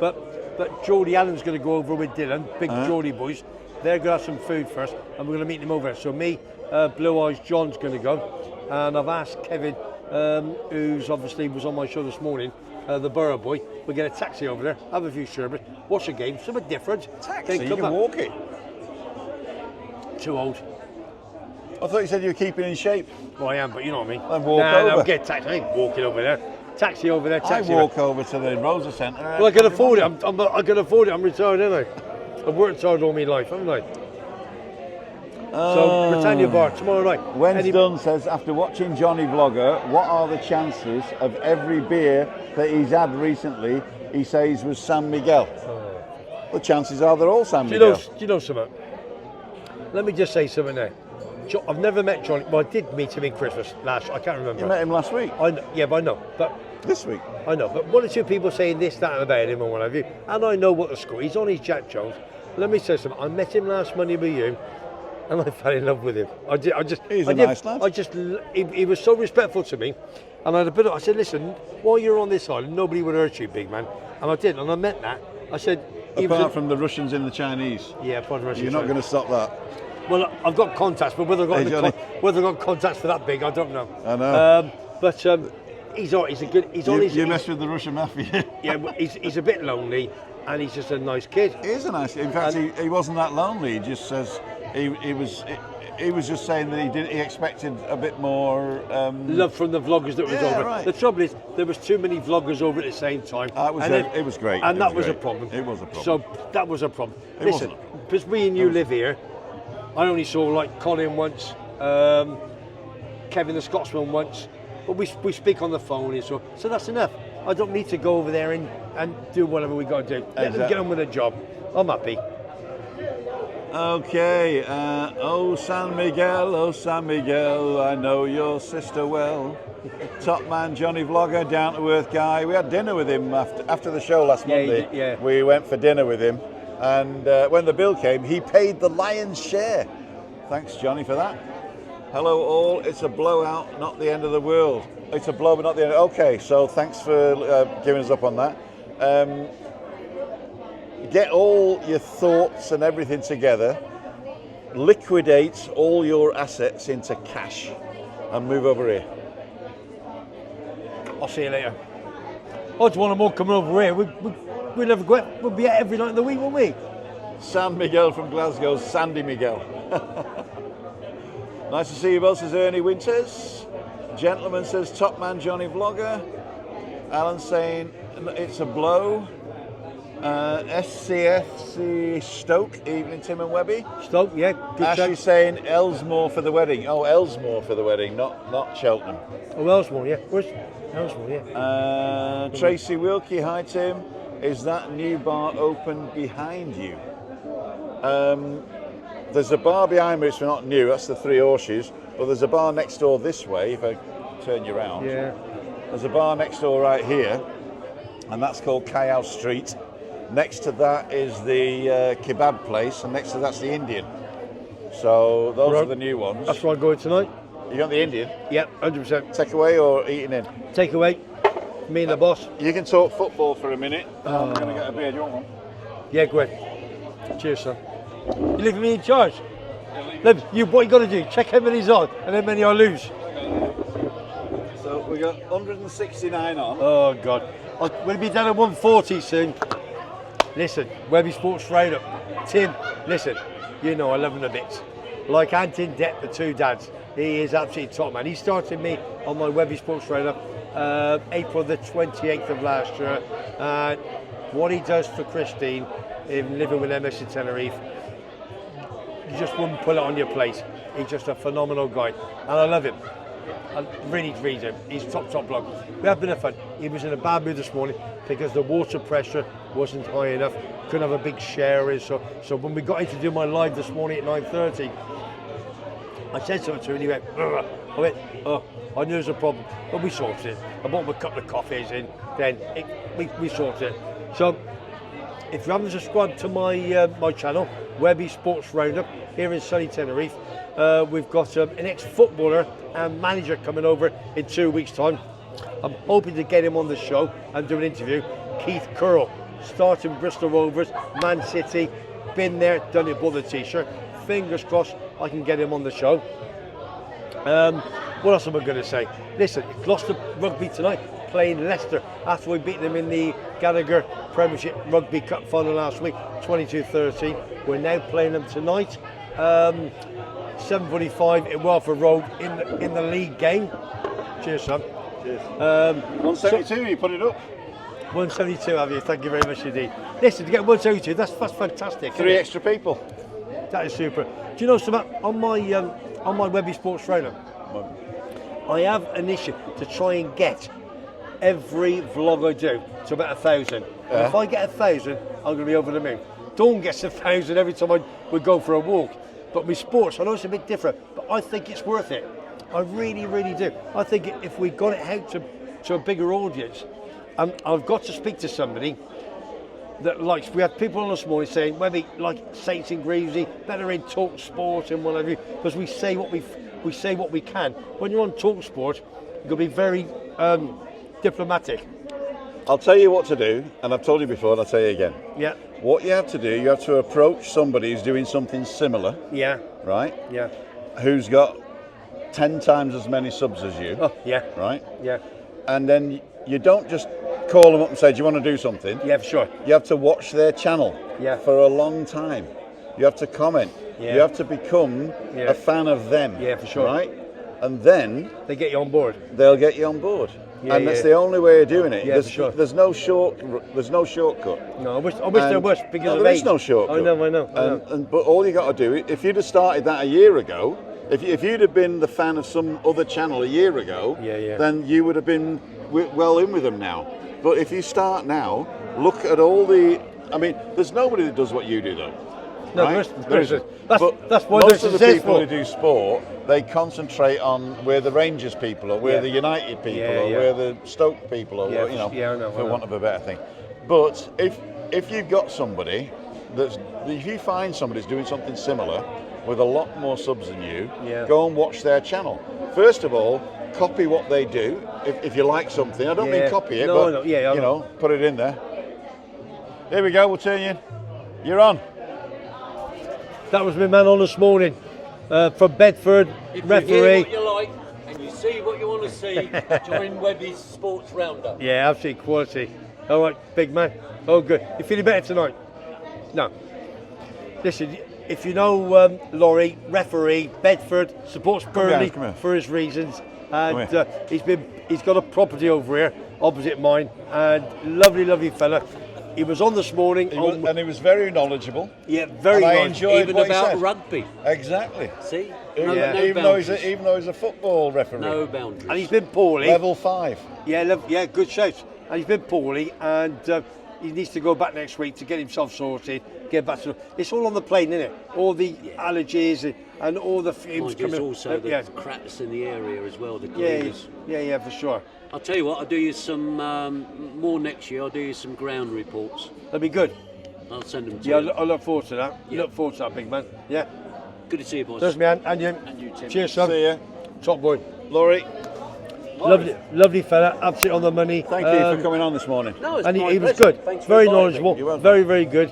But Geordie Allen's going to go over with Dylan, big Geordie boys. They're going to have some food first, and we're going to meet them over there. So me, Blue Eyes John's going to go, and I've asked Kevin, who's obviously was on my show this morning, the Borough boy. We'll get a taxi over there, have a few sherbets, watch a game, something different. Taxi? Then You come can back. walk it? Too old. I thought you said you were keeping in shape. Well, I am, but you know what I mean. Then walk No, over. get a taxi. I ain't walking over there. Taxi over there, I taxi walk over to the Rosa Centre. Well, I can afford it. I can afford it. I'm retired, ain't I? I've worked hard all my life, haven't I? So, Britannia Bar tomorrow night. When's Dunn says, after watching Johnny Vlogger, what are the chances of every beer that he's had recently, he says was San Miguel? The chances are they're all San Miguel. Do you know something? Let me just say something there. I've never met Johnny. Well, I did meet him in Christmas last. I can't remember. You met him last week? I know, yeah, but I know. But This week? I know. But one or two people saying this, that, and about him, and what have you. And I know what the score. He's on his Jack Jones. Let me say something. I met him last Monday with you, and I fell in love with him. He's a nice lad. He was so respectful to me, and I said, listen, while you're on this island, nobody would hurt you, big man. And I did, and I meant that. I said, Apart from the Russians and the Chinese. Yeah, apart from You're not going to stop that. Well, I've got contacts, but whether I've got contacts for that big, I don't know. I know. But he's on. He's a good. You mess with the Russian mafia. Yeah, but he's a bit lonely, and he's just a nice kid. He is a nice kid. In fact, he wasn't that lonely. He just says he was just saying that he expected a bit more love from the vloggers that was over. Right. The trouble is, there was too many vloggers over at the same time. It was great. And that was a problem. It was a problem. So that was a problem. It Listen, wasn't. because me and you live here, I only saw like Colin once, Kevin the Scotsman once, but we speak on the phone and so that's enough. I don't need to go over there and do whatever we got to do. Let them get on with the job. I'm happy. Okay, oh San Miguel, I know your sister well. Top man Johnny Vlogger, down to earth guy. We had dinner with him after the show last Monday. Yeah. We went for dinner with him, and when the bill came, he paid the lion's share. Thanks, Johnny, for that. Hello all, it's a blowout, not the end of the world. It's a blow, but not the end. Okay, so thanks for giving us up on that. Get all your thoughts and everything together, liquidate all your assets into cash, and move over here. I'll see you later. I just want them all coming over here. We'll never go out. We'll be out every night of the week, won't we? San Miguel from Glasgow, Sandy Miguel. Nice to see you both, says Ernie Winters. Gentleman says, top man Johnny Vlogger. Alan saying, it's a blow. SCFC Stoke, evening Tim and Webby. Stoke, yeah, good Ashley shout. saying Ellesmere for the wedding. Oh, Ellesmere for the wedding, not Cheltenham. Oh, Ellesmere, yeah. Where's Ellesmere, yeah. Tracy Wilkie, hi Tim. Is that new bar open behind you? There's a bar behind me, it's not new, that's the Three Horseshoes, but there's a bar next door this way, if I turn you around. Yeah. There's a bar next door right here, and that's called Kayal Street. Next to that is the kebab place, and next to that's the Indian. So those are the new ones. That's where I'm going tonight. You got the Indian? Yep, 100%. Take away or eating in? Take away. Me and the boss. You can talk football for a minute. I'm going to get a beer. Do you want one? Yeah, go ahead. Cheers, son. You're leaving me in charge. What you got to do, check how many's on and how many I lose. So we got 169 on. Oh, God. We'll be down at 140 soon. Listen, Webby Sports Roundup. Tim, listen, you know I love him a bit. Like Anton Depp, the two dads. He is absolutely top, man. He started me on my Webby Sports Roundup April the 28th of last year. And what he does for Christine, in living with MS in Tenerife, you just wouldn't put it on your plate. He's just a phenomenal guy, and I love him. I really do. He's top bloke. We have been fun. He was in a bad mood this morning because the water pressure wasn't high enough. Couldn't have a big share in. So when we got in to do my live this morning at 9:30, I said something to him and he went, ugh. I went, oh, I knew there was a problem, but we sorted it. I bought him a couple of coffees in, then we sorted it. So if you haven't subscribed to my my channel, Webby Sports Roundup, here in sunny Tenerife, we've got an ex-footballer and manager coming over in 2 weeks' time. I'm hoping to get him on the show and do an interview. Keith Curl, starting Bristol Rovers, Man City, been there, done it, bought the t-shirt. Fingers crossed I can get him on the show. What else am I going to say? Listen, Gloucester Rugby tonight, playing Leicester after we beat them in the Gallagher Premiership Rugby Cup final last week, 22-13. We're now playing them tonight, 7:45 in Welford Road in the league game. Cheers, son. Cheers. 172, you put it up. 172, have you? Thank you very much indeed. Listen, to get 172, that's fantastic. Three extra people. That is super. Do you know something? On my Webby Sports Roundup, I have an issue to try and get every vlog I do to about 1,000. Yeah. If I get 1,000, I'm going to be over the moon. Dawn gets 1,000 every time we go for a walk. But with sports, I know it's a bit different, but I think it's worth it. I really, really do. I think if we got it out to a bigger audience, I've got to speak to somebody that likes. We had people on this morning saying, "Webby, like Saints and Greavesy, better in talk sport and whatever," because we say what we can. When you're on talk sport, you've got to be very diplomatic. I'll tell you what to do, and I've told you before, and I'll tell you again. Yeah. What you have to do, you have to approach somebody who's doing something similar. Yeah. Right? Yeah. Who's got 10 times as many subs as you. Oh, yeah. Right? Yeah. And then you don't just call them up and say, do you want to do something? Yeah, for sure. You have to watch their channel for a long time. You have to comment. Yeah. You have to become a fan of them. Yeah, for sure. Right? And then they get you on board. They'll get you on board. Yeah, and that's the only way of doing it. Yeah, for sure. There's no shortcut. No, I wish there was because of there age. is no shortcut. I know. But all you got to do, if you'd have started that a year ago, if you'd have been the fan of some other channel a year ago, then you would have been well in with them now. But if you start now, look at all the. I mean, there's nobody that does what you do, though. No, right? there isn't. That's why most they're of the successful. people who do sport, they concentrate on where the Rangers people are, where the United people are, where the Stoke people are, for want of a better thing. But if you've got somebody if you find somebody who's doing something similar with a lot more subs than you, go and watch their channel. First of all, copy what they do. If you like something, I don't mean copy it, but put it in there. Here we go. We'll turn you in. You're on. That was my man on this morning from Bedford, referee. You hear what you like and you see what you want to see, join Webby's Sports Roundup. Yeah, absolute quality. All right, big man. Oh, good. You feeling better tonight? No. Listen, if you know Laurie, referee, Bedford, supports Burnley for his reasons, and he's got a property over here opposite mine, and lovely fella. he was on this morning. And he was very knowledgeable. Yeah, very And I nice. enjoyed Even what he about said. rugby. Exactly. See? Even, No even though boundaries. even though he's a football referee. No boundaries. And he's been poorly. Level 5. Yeah, good shout. And he's been poorly, and he needs to go back next week to get himself sorted, get back to. It's all on the plane, isn't it? All the allergies and all the fumes Mind you, coming. it's also the cracks in the area as well, the cleaners. Yeah, for sure. I'll tell you what, I'll do you some more next year. I'll do you some ground reports. That'd be good. I'll send them to Yeah, you. I look forward to that. Yeah. Look forward to that, big man. Yeah. Good to see you, boys. There's me, and you. And you, Tim. Cheers, son. See ya. Top boy. Laurie, Lovely fella, absolutely on the money. thank you for coming on this morning. No, it's And my he was pleasure. good, Thanks for very inviting me. knowledgeable, You're welcome. very good.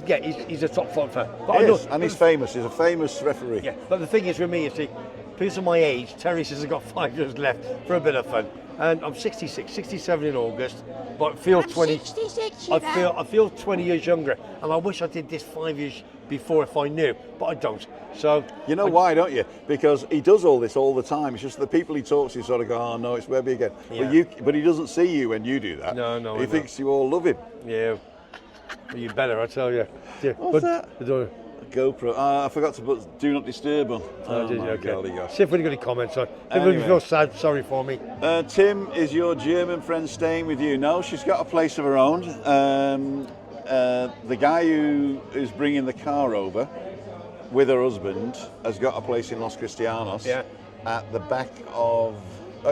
Yeah, he's a top flight fan. But He I know, is, and he's famous. He's a famous referee. yeah, but the thing is with me, you see, because of my age, Terry says I've got 5 years left for a bit of fun. And I'm 66, 67 in August, but I feel 20. 66, I feel 20 years younger, and I wish I did this 5 years before if I knew, but I don't. So You know why, don't you? Because he does all this all the time. It's just the people he talks to sort of go, oh no, it's Webby again. Yeah. But he doesn't see you when you do that. No, I He know. thinks you all love him. yeah, you better, I tell you. Yeah, What's that? I don't- GoPro. I forgot to put Do Not Disturb on. Oh, did you? my Okay. golly gosh. See if we've got any comments on. If Anyway. you feel sad, sorry for me. Tim, is your German friend staying with you? No, she's got a place of her own. The guy who is bringing the car over with her husband has got a place in Los Cristianos at the back of,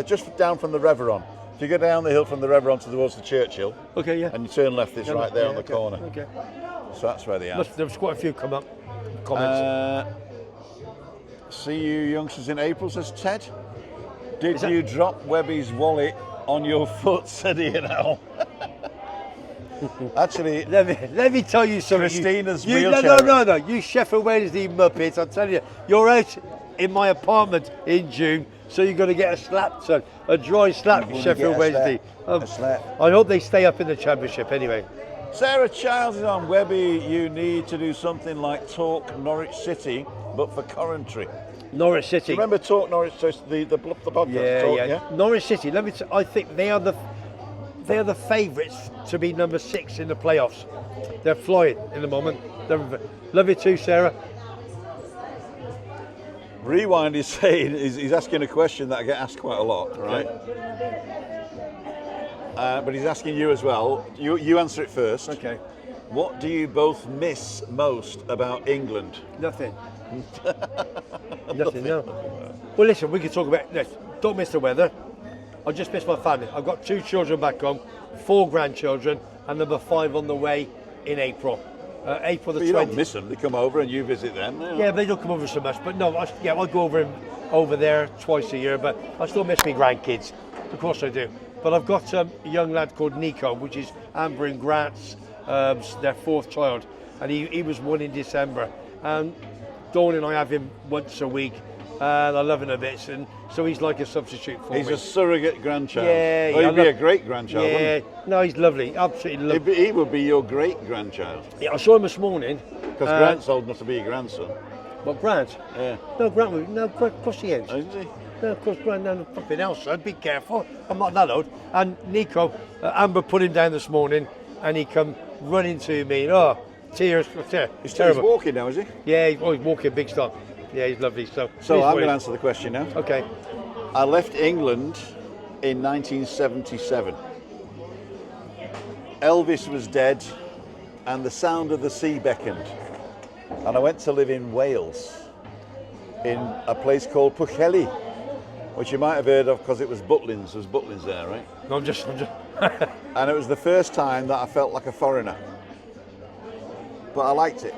just down from the Reveron. If you go down the hill from the Reveron towards the Churchill Okay, yeah. and you turn left, it's right there on the okay, corner. Okay. So that's where they are. There was quite a few comments. See you youngsters in April, says Ted. Did that- you drop Webby's wallet on your foot, said Ian L. Actually, Let me tell you something. Christina's you, wheelchair. No. You Sheffield Wednesday Muppets, I tell you, you're out in my apartment in June, so you're going to get a slap, son. A dry slap, gonna Sheffield get a Wednesday. slap, a slap. I hope they stay up in the Championship anyway. Sarah Childs is on. Webby, you need to do something like Talk Norwich City, but for Coventry. Norwich City. Remember Talk Norwich, so the podcast? Yeah. Norwich City. I think they are the favourites to be number 6 in the playoffs. They're flying in the moment. Love you too, Sarah. Rewind is saying, he's asking a question that I get asked quite a lot, right? But he's asking you as well. You answer it first. Okay. What do you both miss most about England? Nothing. Nothing. No. Well, listen. We can talk about this. Don't miss the weather. I just miss my family. I've got 2 children back home, 4 grandchildren, and number 5 on the way in April. April the But you 20th. don't miss them. They come over and you visit them. Yeah, they don't come over so much. But no, I go over there twice a year. But I still miss my grandkids. Of course I do. But I've got a young lad called Nico, which is Amber and Grant's, their 4th child, and he was 1 in December. And Dawn and I have him once a week, and I love him a bit. And so he's like a substitute for He's me. a surrogate grandchild. Yeah, Oh, yeah, he'd be a great grandchild, Yeah, wouldn't no, he's lovely, absolutely he? lovely. He would be your great grandchild. Yeah, I saw him this morning. Because Grant's old enough to be your grandson. But Grant? Yeah. No, Grant, of course he is. Isn't he? No, of course, Grant, no, fucking else, son, be careful. I'm not that old. And Nico, Amber put him down this morning, and he come running to me, tears. He's Terrible. walking now, is he? Yeah, he's walking big style. Yeah, he's lovely. So So he's I'm what going to he- answer the question now. Okay. I left England in 1977. Elvis was dead and the sound of the sea beckoned. And I went to live in Wales in a place called Pwllheli, which you might have heard of because it was Butlins. There's Butlins there, right? No, I'm just. And it was the first time that I felt like a foreigner. But I liked it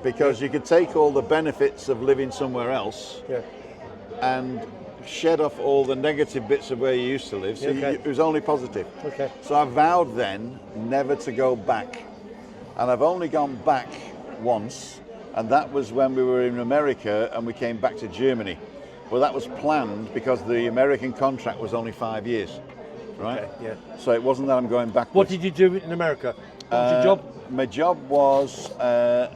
because you could take all the benefits of living somewhere else Yeah. and shed off all the negative bits of where you used to live. So Okay. it was only positive. Okay. So I vowed then never to go back. And I've only gone back once, and that was when we were in America and we came back to Germany. Well, that was planned because the American contract was only 5 years, right? Okay, yeah. So it wasn't that I'm going back. What did you do in America? What was your job? My job was a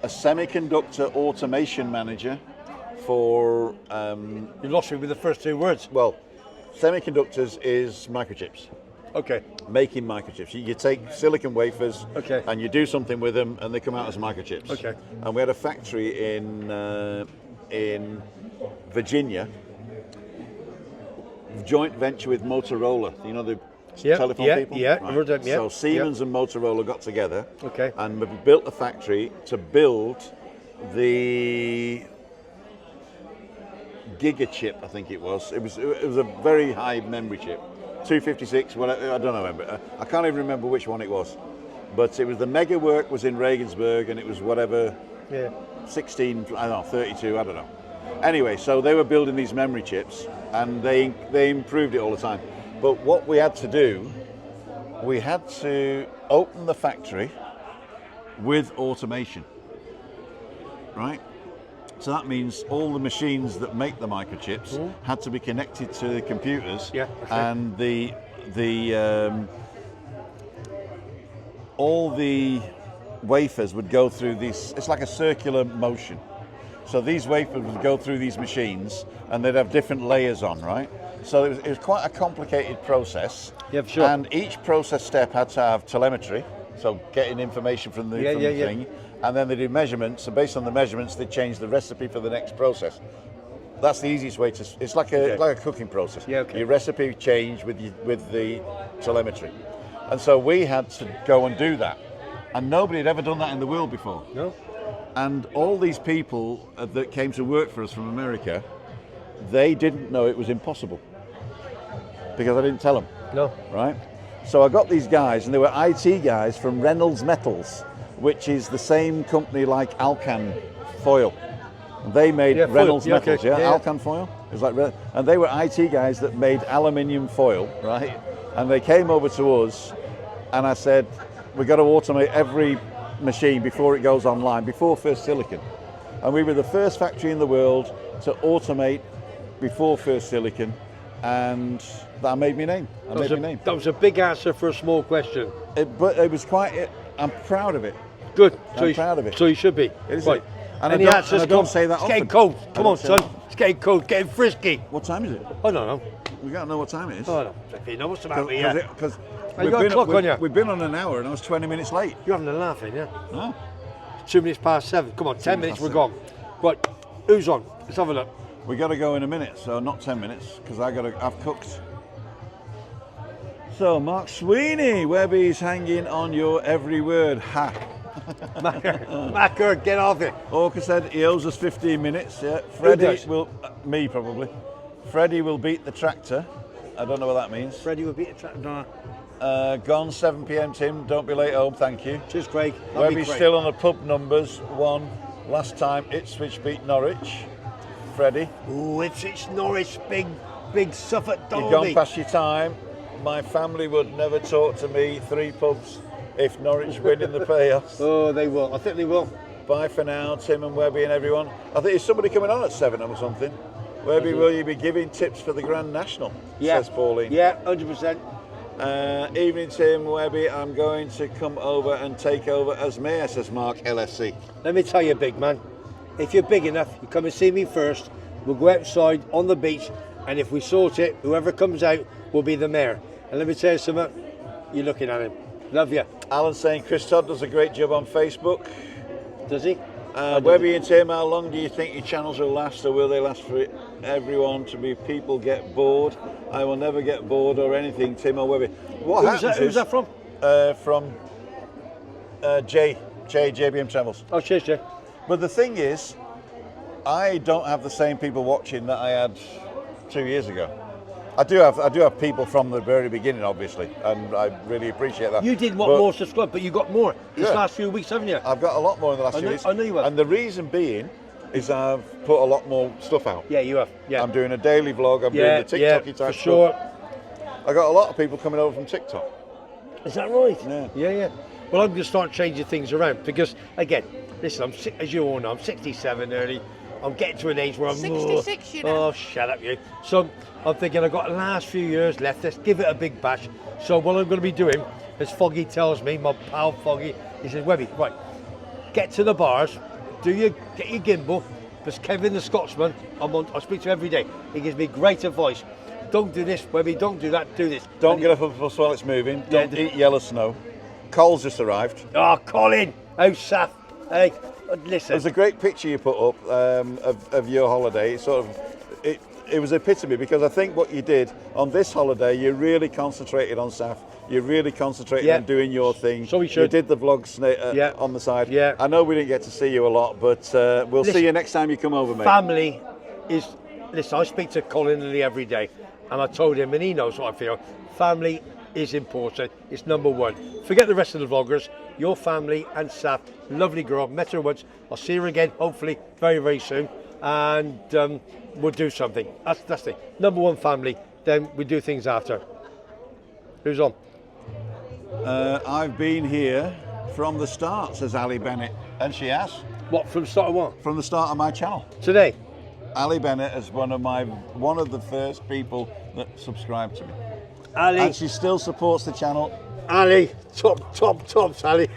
semiconductor automation manager for, You lost me with the first 2 words. well, semiconductors is microchips. Okay. making microchips. You take silicon wafers Okay. and you do something with them and they come out as microchips. Okay. And we had a factory in Virginia, joint venture with Motorola, you know, the telephone people? Yeah, I've heard them, yeah. So Siemens and Motorola got together Okay. and we built a factory to build the Giga chip, I think it was. It was a very high memory chip, 256. Well, I don't know. I can't even remember which one it was. But it was the Mega Work was in Regensburg, and it was whatever. Yeah. 16. I don't know. 32. I don't know. Anyway, so they were building these memory chips, and they improved it all the time. But what we had to do, we had to open the factory with automation, right? So that means all the machines that make the microchips had to be connected to the computers, Yeah, okay. and all the wafers would go through this. It's like a circular motion. So these wafers would go through these machines, and they'd have different layers on, right? So it was quite a complicated process. Yeah, for sure. And each process step had to have telemetry, so getting information from the thing. And then they do measurements, and based on the measurements, they change the recipe for the next process. That's the easiest way to. It's like a cooking process. Yeah, okay. Your recipe change with the telemetry, and so we had to go and do that, and nobody had ever done that in the world before. No. And all these people that came to work for us from America, they didn't know it was impossible because I didn't tell them. No. Right? So I got these guys, and they were IT guys from Reynolds Metals, which is the same company like Alcan Foil. They made Yeah, foil. Reynolds Yeah, Metals, okay. yeah? Yeah. Alcan Foil. It was like, and they were IT guys that made aluminium foil, right? And they came over to us, and I said, we've got to automate every machine before it goes online, before First Silicon. And we were the first factory in the world to automate before First Silicon, and that made me name. That was a big answer for a small question. But it was quite. I'm proud of it. Good. I'm proud of it. So you should be. It is Right. it. And Any answers? I don't say that It's often. getting cold. I Come don't on, say son. that. It's getting cold. Getting frisky. What time is it? I don't know. We gotta know what time it is. I don't know. You know what's about me yet? Because you got a clock on you? We've been on an hour and I was 20 minutes late. You're having a laugh, ain't you? No. 2 minutes past 7. Come on, 10 minutes, past we're gone. Right, who's on? Let's have a look. We got to go in a minute, so not 10 minutes, because I've cooked. So, Mark Sweeney, Webby's hanging on your every word. Ha. Macker, get off it. Orca said he owes us 15 minutes. Yeah. Freddie does? will, me probably. Freddie will beat the tractor. I don't know what that means. Freddie will beat a track. No. Gone 7 p.m. Tim. Don't be late home. Thank you. Cheers, Craig. Webby's still on the pub numbers. 1. Last time Ipswich beat Norwich. Freddie. Oh, it's Norwich, big Suffolk derby. You've gone past your time. My family would never talk to me. 3 pubs if Norwich win in the playoffs. Oh, they will. I think they will. Bye for now, Tim and Webby and everyone. I think there's somebody coming on at 7 or something. Webby, will you be giving tips for the Grand National? Says Pauline. Yeah, 100%. Evening, Tim, Webby. I'm going to come over and take over as mayor, says Mark LSC. Let me tell you, big man, if you're big enough, you come and see me first. We'll go outside on the beach, and if we sort it, whoever comes out will be the mayor. And let me tell you something, you're looking at him. Love you. Alan's saying Chris Todd does a great job on Facebook. Does he? Webby and Tim, how long do you think your channels will last, or will they last for everyone to be people get bored? I will never get bored or anything, Tim or Webby. Who's that from? From JBM Travels. Oh, cheers, Jay. But the thing is, I don't have the same people watching that I had 2 years ago. I do have people from the very beginning, obviously, and I really appreciate that. You did want more subscribers, but you got more this Yeah. last few weeks, haven't you? I've got a lot more in the last few weeks. I know you have. And the reason being is I've put a lot more stuff out. Yeah, you have. Yeah. I'm doing a daily vlog. I'm doing the TikTok-y type for stuff. sure. I got a lot of people coming over from TikTok. Is that right? Yeah. Yeah. Well, I'm going to start changing things around because, again, listen, as you all know, I'm 67 nearly. I'm getting to an age where I'm 66, you know. Oh, shut up, you. So I'm thinking I've got the last few years left. Let's give it a big bash. So what I'm going to be doing, as Foggy tells me, my pal Foggy, he says, Webby, right, get to the bars, get your gimbal, because Kevin the Scotsman, I speak to every day. He gives me great advice. don't do this, Webby, don't do that, do this. Don't And get off of the bus while it's moving. Don't Yeah, eat yellow snow. Cole's just arrived. Oh, Colin, how Saf. Hey, listen. There's a great picture you put up of your holiday. It was epitome, because I think what you did on this holiday, you really concentrated on Saf. You really concentrated Yeah. on doing your thing. So we You should. did the vlogs Yeah. on the side. Yeah. I know we didn't get to see you a lot, but we'll Listen, see you next time you come over, mate. Family is, listen, I speak to Colin nearly every day, and I told him, and he knows what I feel. Family is important. It's number one. Forget the rest of the vloggers. Your family and Saf, lovely girl. Met her once. I'll see her again, hopefully, very, very soon. And we'll do something. That's the number one, family. Then we do things after. Who's on? I've been here from the start, says Ali Bennett. And she has. What, from start of what? From the start of my channel. Today? Ali Bennett is one of the first people that subscribed to me. Ali. And she still supports the channel. Ali, tops, Ali.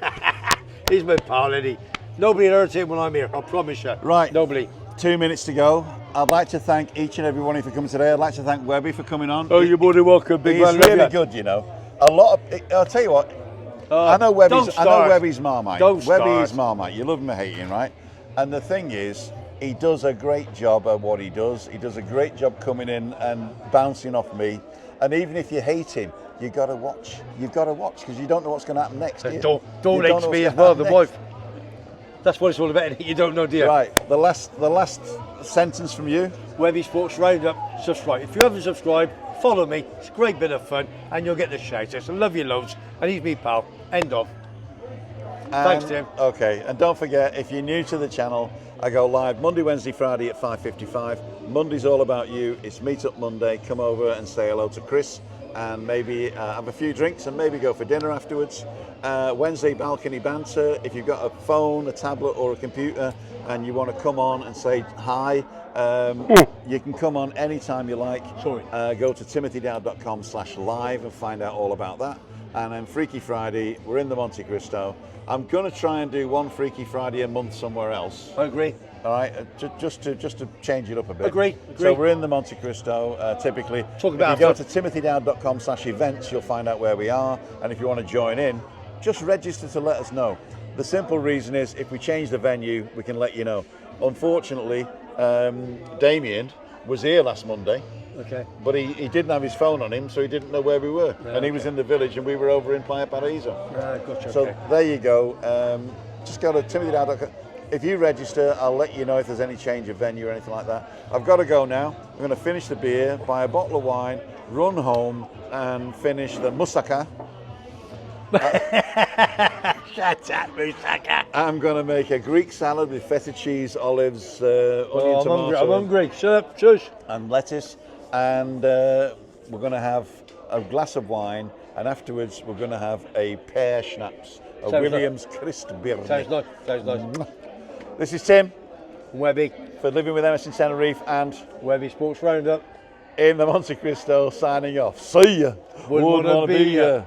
He's my pal, isn't he? Nobody hurts him when I'm here, I promise you. Right. Nobody. 2 minutes to go. I'd like to thank each and every one of you for coming today. I'd like to thank Webby for coming on. Oh, you're more than welcome, big He's man. really good, you know. A lot of. I'll tell you what. I know Webby's Marmite. Don't Webby start. is Marmite. You love him or hate him, right? And the thing is, he does a great job at what he does. He does a great job coming in and bouncing off me. And even if you hate him, you got to watch. You've got to watch, because you don't know what's going to happen next. Do you? Don't You don't hate know what's me as gonna well, happen the next. wife. That's what it's all about. You don't know, dear. Right. The last sentence from you. Webby Sports Roundup, subscribe. If you haven't subscribed, follow me. It's a great bit of fun, and you'll get the shout outs. I love you loads, and he's me pal. End of. Thanks, Tim. Okay, and don't forget, if you're new to the channel, I go live Monday, Wednesday, Friday at 5:55. Monday's all about you. It's Meetup Monday. Come over and say hello to Chris, and maybe have a few drinks, and maybe go for dinner afterwards. Wednesday, balcony banter. If you've got a phone, a tablet, or a computer, and you want to come on and say hi, you can come on anytime you like. Sorry. Go to timothydowd.com/live and find out all about that. And then Freaky Friday, we're in the Monte Cristo. I'm going to try and do one Freaky Friday a month somewhere else. I agree. All right, just to change it up a bit. Agree. So we're in the Monte Cristo, typically. Talk about if you go after. to timothydowd.com/events, you'll find out where we are. And if you want to join in, just register to let us know. The simple reason is, if we change the venue, we can let you know. Unfortunately, Damien was here last Monday. Okay. But he didn't have his phone on him, so he didn't know where we were. And he was in the village, and we were over in Playa Paraíso. Gotcha. So Okay. there you go. Just go to timothydowd.com. If you register, I'll let you know if there's any change of venue or anything like that. I've got to go now. I'm going to finish the beer, buy a bottle of wine, run home, and finish the moussaka. Shut up, Moussaka. I'm going to make a Greek salad with feta cheese, olives, onion, Oh, tomato, I'm hungry. Shut up, shush. and lettuce. And we're going to have a glass of wine, and afterwards we're going to have a pear schnapps, a Sounds Williams Christbeer. Sounds nice. This is Tim Webby, for Living with MS in Tenerife and Webby Sports Roundup. in the Monte Cristo, signing off. See ya. Wouldn't wanna be ya.